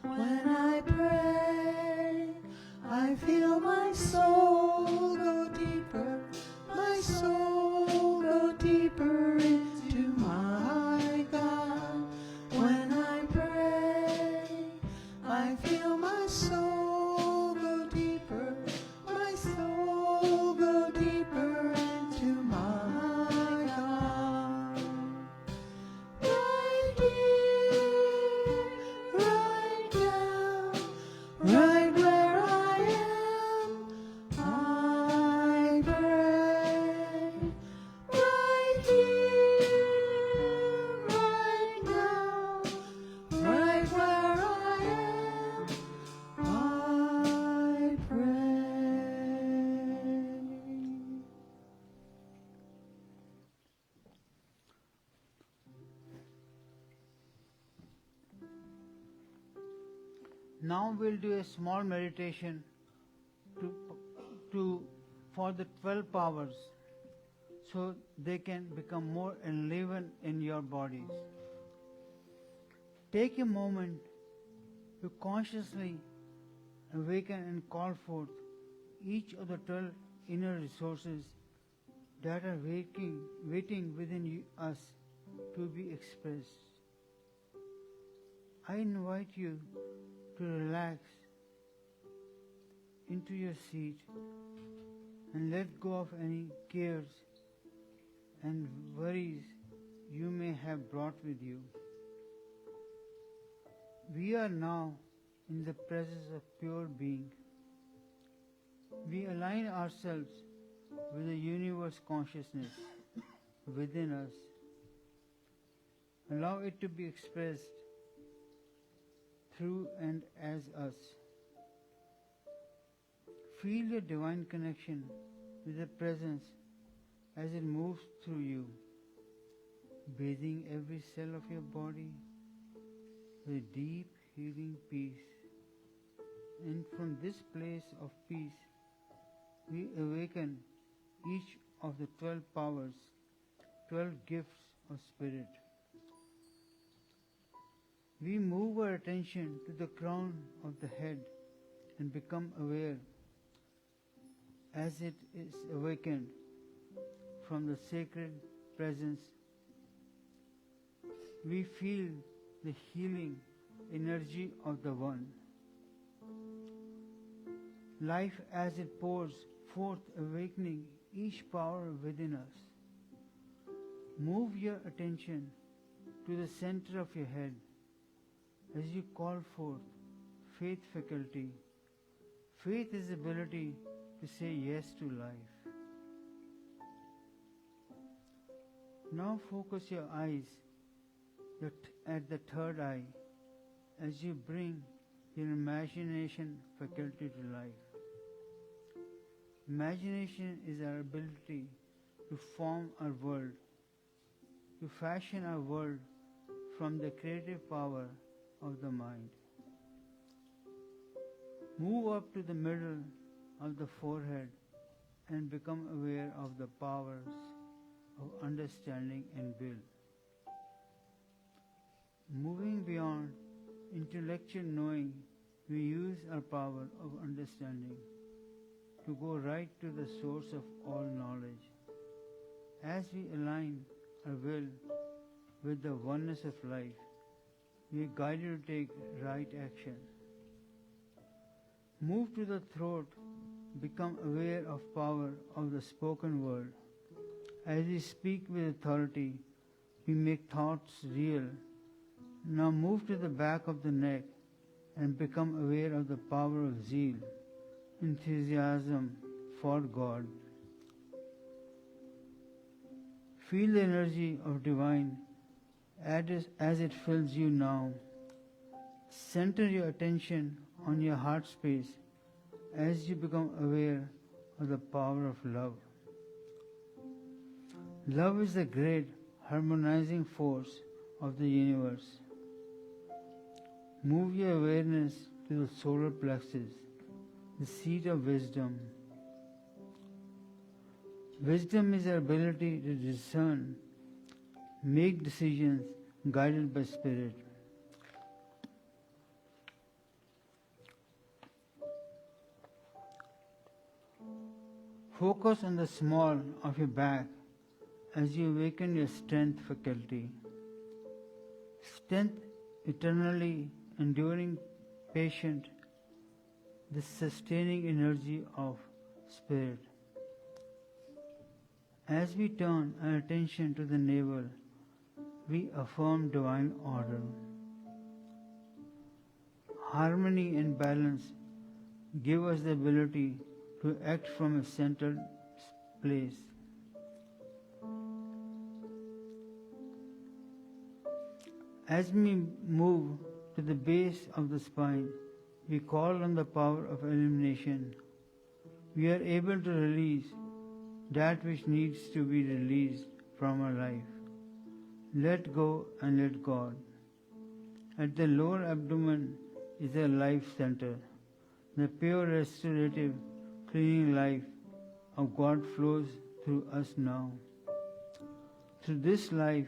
When I pray, I feel my soul go deeper, my soul go deeper into my God. When I pray, I feel my soul go deeper, my soul go deeper into my God. Right here, right now, right where I am, I pray. Right here, right now, right where I am, I pray.
Now we'll do a small meditation for the 12 powers so they can become more enlivened in your bodies. Take a moment to consciously awaken and call forth each of the 12 inner resources that are waiting within us to be expressed. I invite you to relax into your seat and let go of any cares and worries you may have brought with you. We are now in the presence of pure being. We align ourselves with the universe consciousness within us. Allow it to be expressed through and as us. Feel your divine connection with the presence as it moves through you, bathing every cell of your body with deep healing peace. And from this place of peace, we awaken each of the 12 powers, 12 gifts of spirit. We move our attention to the crown of the head and become aware as it is awakened from the sacred presence. We feel the healing energy of the One. Life as it pours forth, awakening each power within us. Move your attention to the center of your head as you call forth faith faculty. Faith is the ability to say yes to life. Now focus your eyes at the third eye as you bring your imagination faculty to life. Imagination is our ability to form our world, to fashion our world from the creative power of the mind. Move up to the middle of the forehead and become aware of the powers of understanding and will. Moving beyond intellectual knowing, we use our power of understanding to go right to the source of all knowledge. As we align our will with the oneness of life, we are guided to take right action. Move to the throat, become aware of power of the spoken word. As we speak with authority, we make thoughts real. Now move to the back of the neck and become aware of the power of zeal, enthusiasm for God. Feel the energy of divine as it fills you now. Center your attention on your heart space as you become aware of the power of love. Love is the great harmonizing force of the universe. Move your awareness to the solar plexus, the seat of wisdom. Wisdom is our ability to discern, make decisions guided by spirit. Focus on the small of your back as you awaken your strength faculty. Strength eternally enduring, patient, the sustaining energy of spirit. As we turn our attention to the navel, we affirm divine order. Harmony and balance give us the ability to act from a centered place. As we move to the base of the spine, we call on the power of illumination. We are able to release that which needs to be released from our life. Let go and let God. At the lower abdomen is a life center. The pure restorative cleaning life of God flows through us now. Through this life,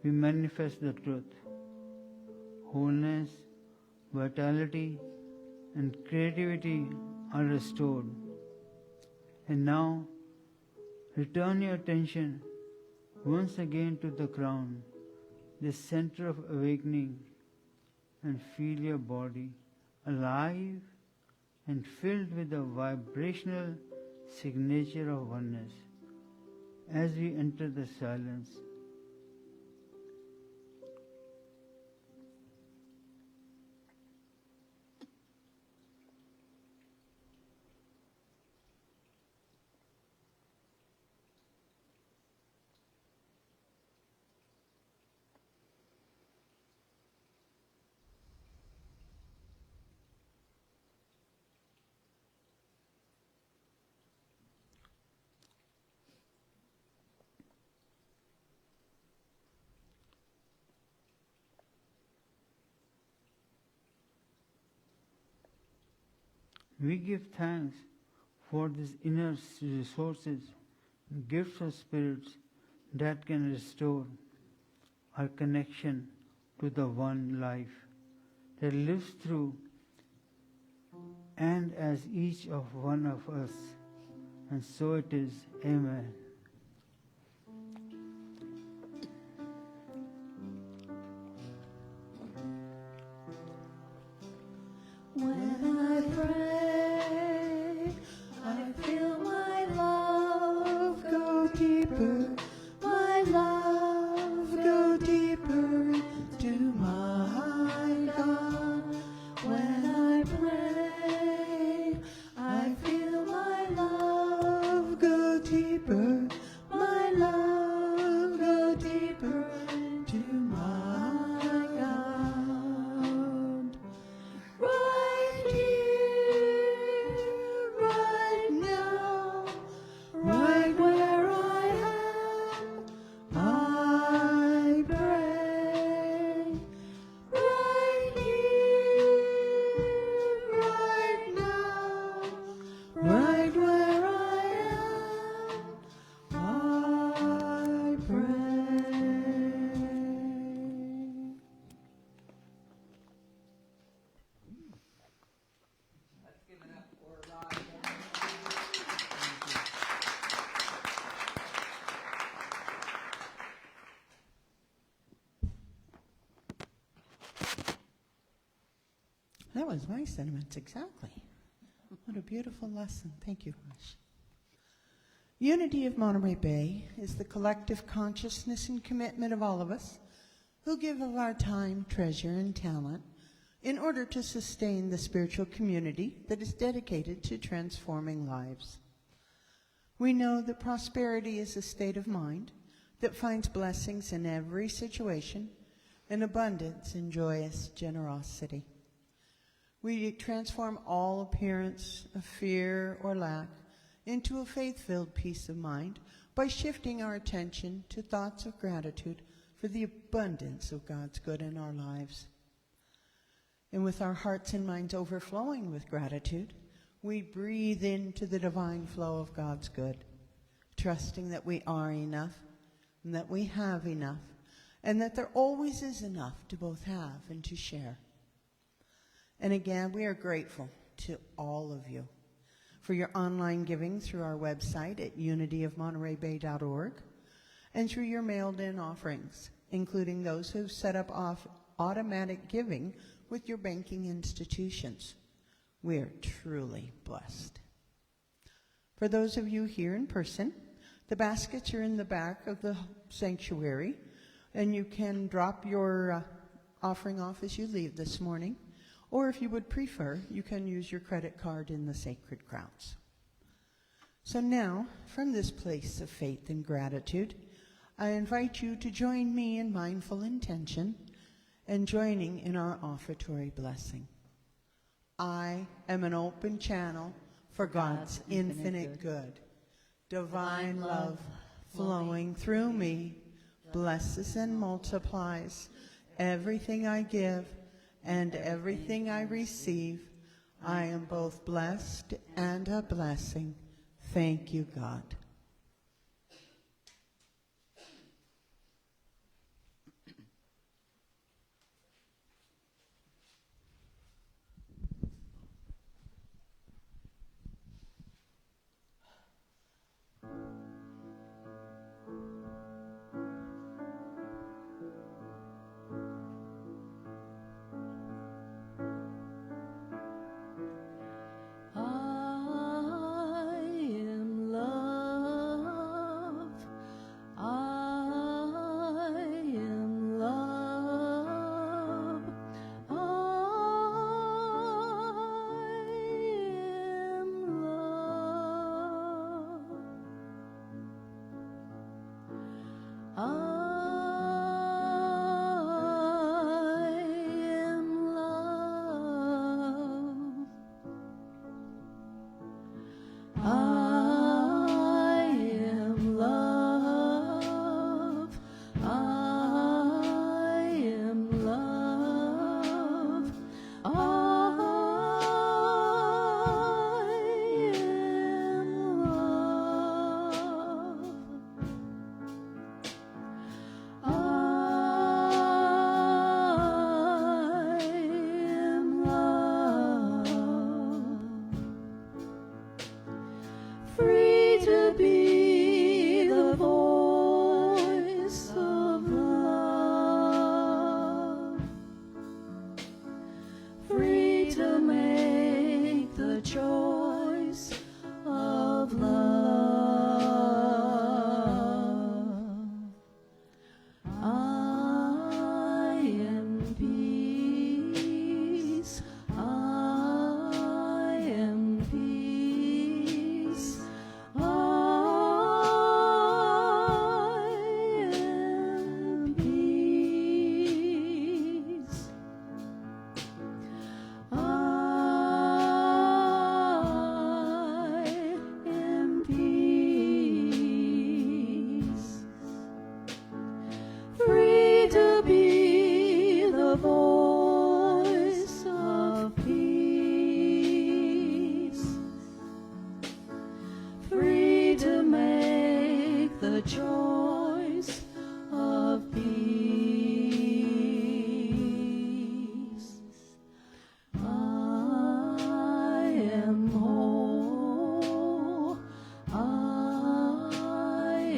we manifest the truth. Wholeness, vitality, and creativity are restored. And now, return your attention once again to the crown, the center of awakening, and feel your body alive and filled with the vibrational signature of oneness as we enter the silence. We give thanks for these inner resources, gifts of spirits that can restore our connection to the one life that lives through and as each of one of us. And so it is. Amen.
When I pray, I feel my love go deeper, my love go deeper to my God. When I pray, I feel my love go deeper, my love go deeper to my God. Right here, right now, right where I am, I pray. Right here, right now, right where I am, I pray.
Let's give it up for Rajiv.
That was my sentiments, exactly. What a beautiful lesson. Thank you, Rush. Unity of Monterey Bay is the collective consciousness and commitment of all of us who give of our time, treasure, and talent in order to sustain the spiritual community that is dedicated to transforming lives. We know that prosperity is a state of mind that finds blessings in every situation and abundance in joyous generosity. We transform all appearance of fear or lack into a faith-filled peace of mind by shifting our attention to thoughts of gratitude for the abundance of God's good in our lives. And with our hearts and minds overflowing with gratitude, we breathe into the divine flow of God's good, trusting that we are enough and that we have enough and that there always is enough to both have and to share. And again, we are grateful to all of you for your online giving through our website at unityofmontereybay.org and through your mailed-in offerings, including those who've set up automatic giving with your banking institutions. We are truly blessed. For those of you here in person, the baskets are in the back of the sanctuary, and you can drop your offering off as you leave this morning. Or if you would prefer, you can use your credit card in the sacred grounds. So now, from this place of faith and gratitude, I invite you to join me in mindful intention and joining in our offertory blessing. I am an open channel for God's infinite good. Divine love flowing through me blesses and multiplies everything I give and everything I receive. I am both blessed and a blessing. Thank you, God.
I am loved to be the voice of love, free to make the choice of love. I am peace. I am peace. I am peace. I am peace. Free to be the voice of peace. Free to make the choice of peace. I am whole. I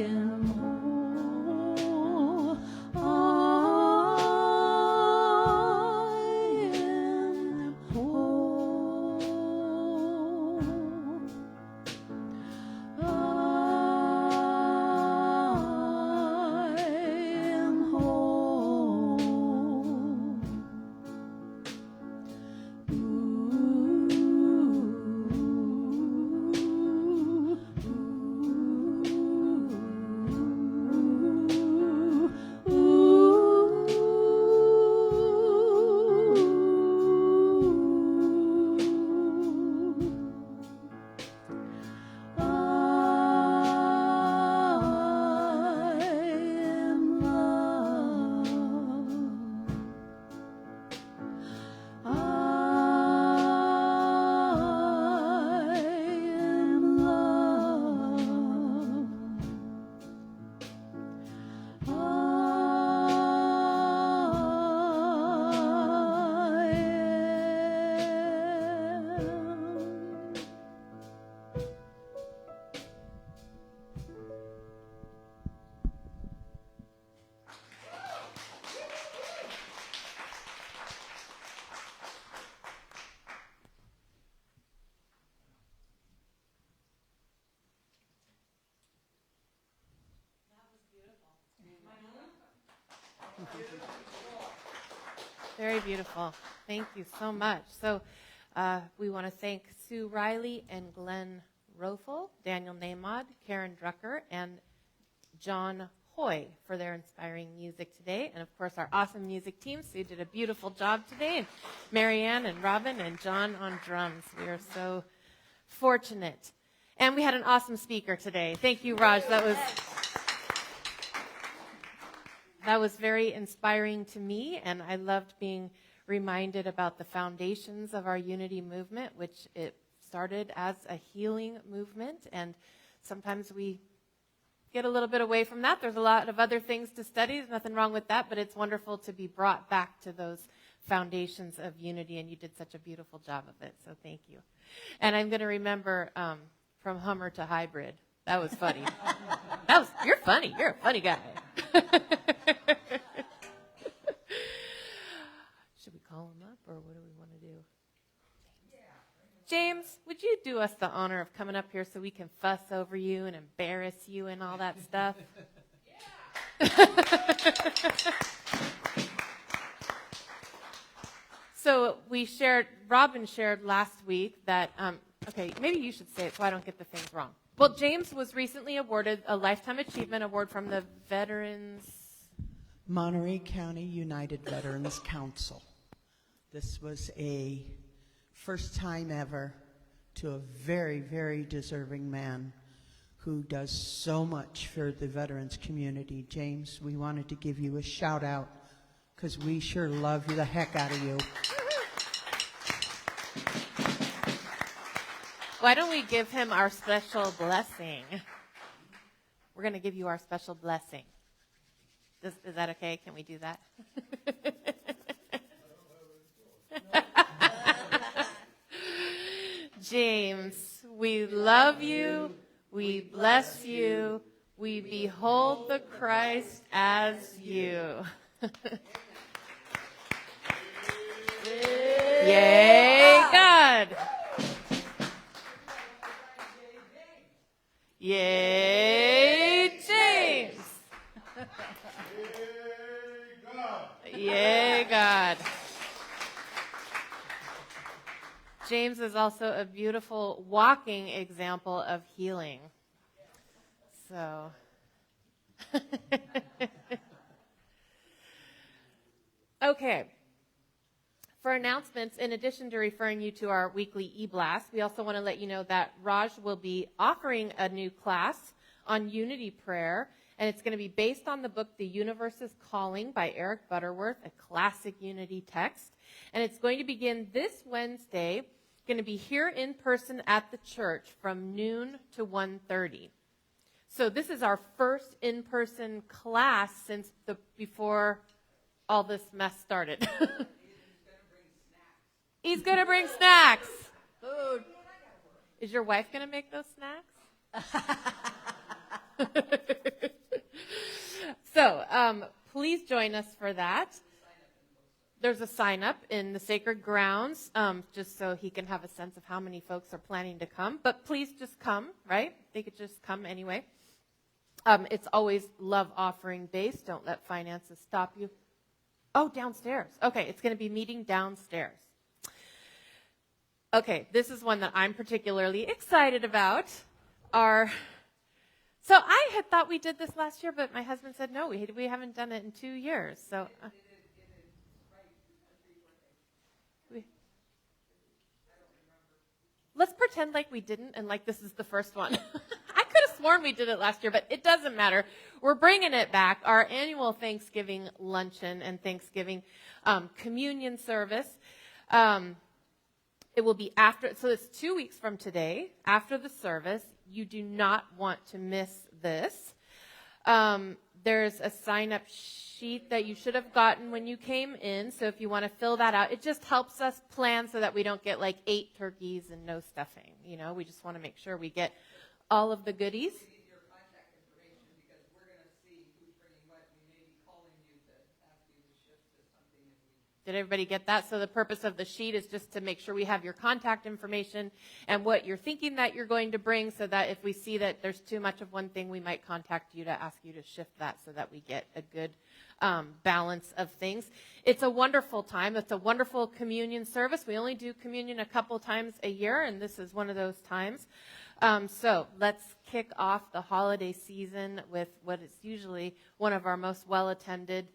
am whole. I am whole. I am whole.
Very beautiful. Thank you so much. So we want to thank Sue Riley and Glenn Rothel, Daniel Namod, Karen Drucker, and John Hoy for their inspiring music today. And, of course, our awesome music team. Sue did a beautiful job today. And Marianne and Robin and John on drums. We are so fortunate. And we had an awesome speaker today. Thank you, Raj. That was very inspiring to me, and I loved being reminded about the foundations of our unity movement, which it started as a healing movement, and sometimes we get a little bit away from that. There's a lot of other things to study. There's nothing wrong with that, but it's wonderful to be brought back to those foundations of unity, and you did such a beautiful job of it, so thank you. And I'm going to remember from Hummer to Hybrid. That was funny. You're funny. You're a funny guy. Should we call him up, or what do we want to do? James, would you do us the honor of coming up here so we can fuss over you and embarrass you and all that stuff? So Robin shared last week that, okay, maybe you should say it so I don't get the things wrong. Well, James was recently awarded a Lifetime Achievement Award from the
Monterey County United Veterans Council. This was a first time ever to a very, very deserving man who does so much for the veterans community. James, we wanted to give you a shout out because we sure love the heck out of you.
Why don't we give him our special blessing? We're going to give you our special blessing. Is that okay? Can we do that? James, we love you. We bless you. We behold the Christ as you. Yay, God. Yay, James. Yay, God. James is also a beautiful walking example of healing. So, okay. For announcements, in addition to referring you to our weekly e-blast, we also want to let you know that Raj will be offering a new class on unity prayer, and it's going to be based on the book The Universe is Calling by Eric Butterworth, a classic unity text. And it's going to begin this Wednesday, going to be here in person at the church from noon to 1:30. So this is our first in-person class since before all this mess started. He's going to bring snacks. Food. Is your wife going to make those snacks? So please join us for that. There's a sign up in the sacred grounds, just so he can have a sense of how many folks are planning to come. But please just come, right? They could just come anyway. It's always love offering based. Don't let finances stop you. Oh, downstairs. Okay, it's going to be meeting downstairs. Okay, this is one that I'm particularly excited about. So I had thought we did this last year, but my husband said no, we haven't done it in 2 years. So let's pretend like we didn't and like this is the first one. I could have sworn we did it last year, but it doesn't matter. We're bringing it back. Our annual Thanksgiving luncheon and Thanksgiving communion service. It will be after, so it's 2 weeks from today, after the service. You do not want to miss this. There's a sign-up sheet that you should have gotten when you came in, so if you want to fill that out, it just helps us plan so that we don't get like 8 turkeys and no stuffing. You know, we just want to make sure we get all of the goodies.
Your contact information, because we're going to see who's bringing what. We may be calling you to ask you to shift to something if we...
Did everybody get that? So the purpose of the sheet is just to make sure we have your contact information and what you're thinking that you're going to bring, so that if we see that there's too much of one thing, we might contact you to ask you to shift that so that we get a good balance of things. It's a wonderful time. It's a wonderful communion service. We only do communion a couple times a year, and this is one of those times. So let's kick off the holiday season with what is usually one of our most well-attended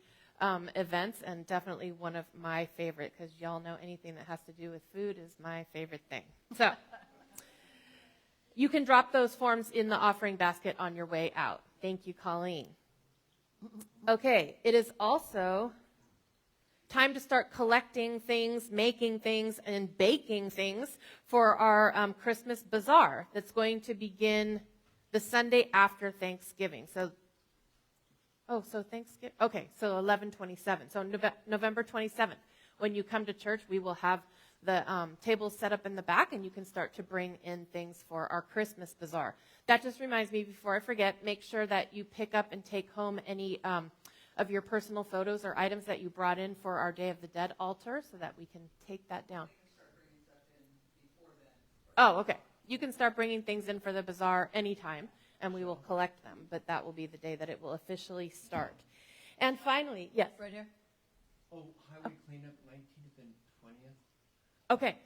events, and definitely one of my favorite, because y'all know anything that has to do with food is my favorite thing. So you can drop those forms in the offering basket on your way out. Thank you, Colleen. Okay, it is also time to start collecting things, making things, and baking things for our Christmas bazaar that's going to begin the Sunday after Thanksgiving. So Thanksgiving. Okay, so 11/27. So November 27th. When you come to church, we will have the tables set up in the back, and you can start to bring in things for our Christmas bazaar. That just reminds me, before I forget, make sure that you pick up and take home any of your personal photos or items that you brought in for our Day of the Dead altar, so that we can take that down. Oh, okay. You can start bringing things in for the bazaar anytime, and we will collect them, but that will be the day that it will officially start. And finally, yes?
Right here.
Oh, highway cleanup, 19th and 20th?
Okay.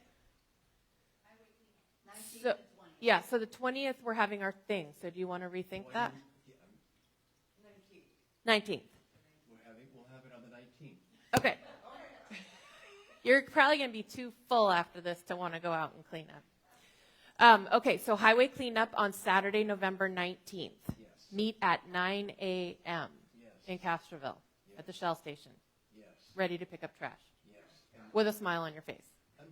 So, yeah, so the 20th, we're having our thing. So do you want to rethink that? 19th.
We'll have it on the 19th.
Okay. You're probably going to be too full after this to want to go out and clean up. Okay, so highway cleanup on Saturday, November 19th.
Yes.
Meet at 9 a.m.
Yes.
in Castroville at the Shell station.
Yes.
Ready to pick up trash
Yes. And
with a smile on your face.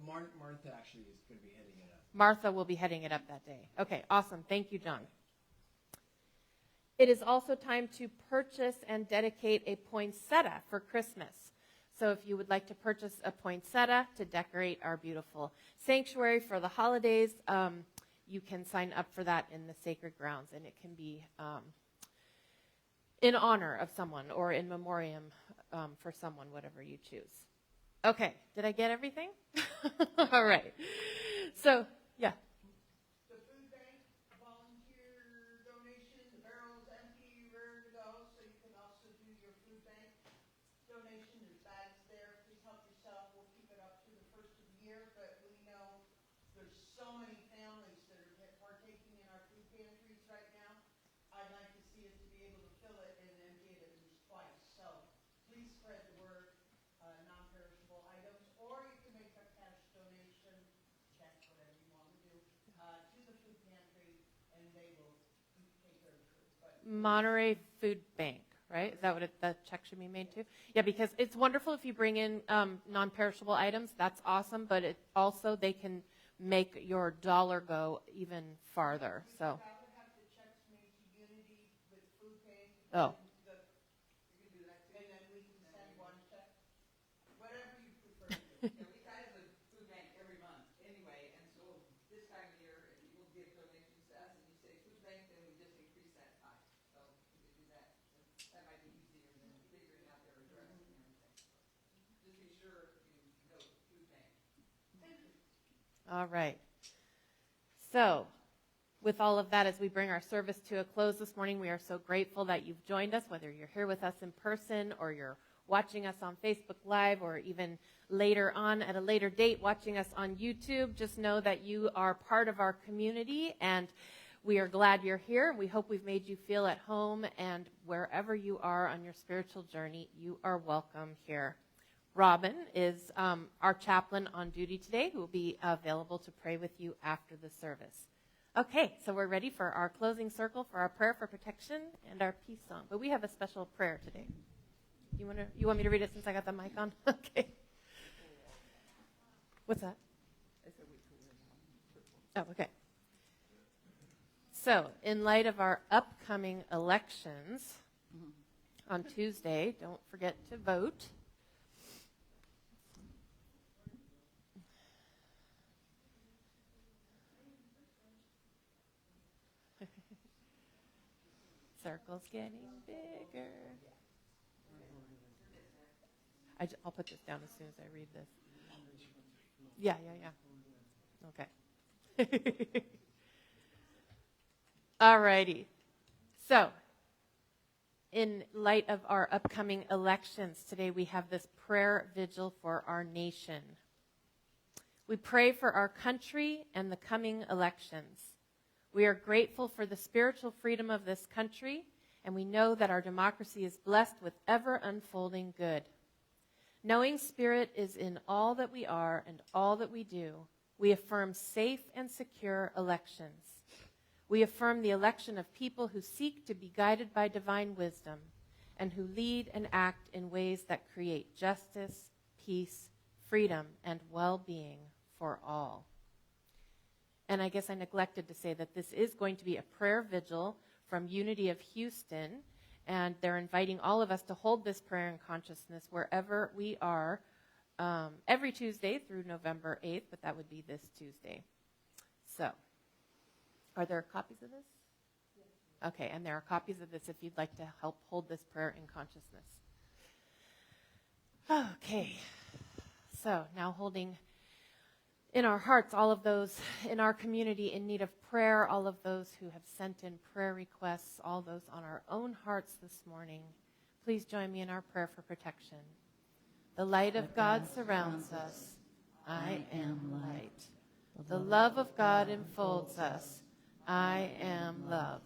Martha actually is going to be heading it up.
Martha will be heading it up that day. Okay, awesome. Thank you, John. It is also time to purchase and dedicate a poinsettia for Christmas. So if you would like to purchase a poinsettia to decorate our beautiful sanctuary for the holidays, you can sign up for that in the sacred grounds, and it can be in honor of someone or in memoriam for someone, whatever you choose. Okay, did I get everything? All right. So, yeah.
The food bank, volunteer donation, the barrel's empty, ready to go, so you can also do your food bank donation. There's bags there. Please help yourself. We'll keep it up to the first of the year, but we know there's so many families that are partaking in our food pantries right now. I'd like to see us to be able to fill it and empty it at least twice. So please spread the word, non-perishable items, or you can make a cash donation, check, whatever you want to do, to the food pantry, and they will take care of the food. But
Monterey Food Bank, right? Is that what the check should be made to? Yeah, because it's wonderful if you bring in non-perishable items. That's awesome, but it also they can make your dollar go even farther. So.
I would have the checks made to Unity with food bank.
Oh.
You can do that too. And then we can send one check. Whatever you prefer to do.
Yeah, we try to have a food bank every month anyway, and so this time of year, if you will give donations to us and you say food bank, then we just increase that time. So we can do that. That might be easier than figuring out their address and everything. Just be sure you note food bank.
All right. So, with all of that, as we bring our service to a close this morning, we are so grateful that you've joined us, whether you're here with us in person or you're watching us on Facebook Live or even later on at a later date watching us on YouTube. Just know that you are part of our community, and we are glad you're here. We hope we've made you feel at home, and wherever you are on your spiritual journey, you are welcome here. Robin is our chaplain on duty today, who will be available to pray with you after the service. Okay, so we're ready for our closing circle for our prayer for protection and our peace song. But we have a special prayer today. You want me to read it since I got the mic on? Okay. What's that? Oh, okay. So, in light of our upcoming elections on Tuesday, don't forget to vote. Circle's getting bigger. I'll put this down as soon as I read this. Yeah. Okay. All righty. So, in light of our upcoming elections, today we have this prayer vigil for our nation. We pray for our country and the coming elections. We are grateful for the spiritual freedom of this country, and we know that our democracy is blessed with ever unfolding good. Knowing Spirit is in all that we are and all that we do, we affirm safe and secure elections. We affirm the election of people who seek to be guided by divine wisdom and who lead and act in ways that create justice, peace, freedom, and well-being for all. And I guess I neglected to say that this is going to be a prayer vigil from Unity of Houston, and they're inviting all of us to hold this prayer in consciousness wherever we are every Tuesday through November 8th, but that would be this Tuesday. So, are there copies of this? Yes. Okay, and there are copies of this if you'd like to help hold this prayer in consciousness. Okay, so now holding in our hearts all of those in our community in need of prayer, all of those who have sent in prayer requests, all those on our own hearts this morning. Please join me in our prayer for protection. The light of God surrounds us. I am light. The love of God enfolds us. I am love.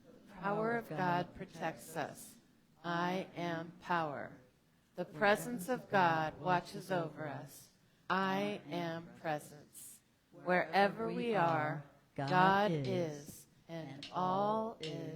The power of God protects us. I am power. The presence of God watches over us. I am presence. Wherever we are, God is, and all is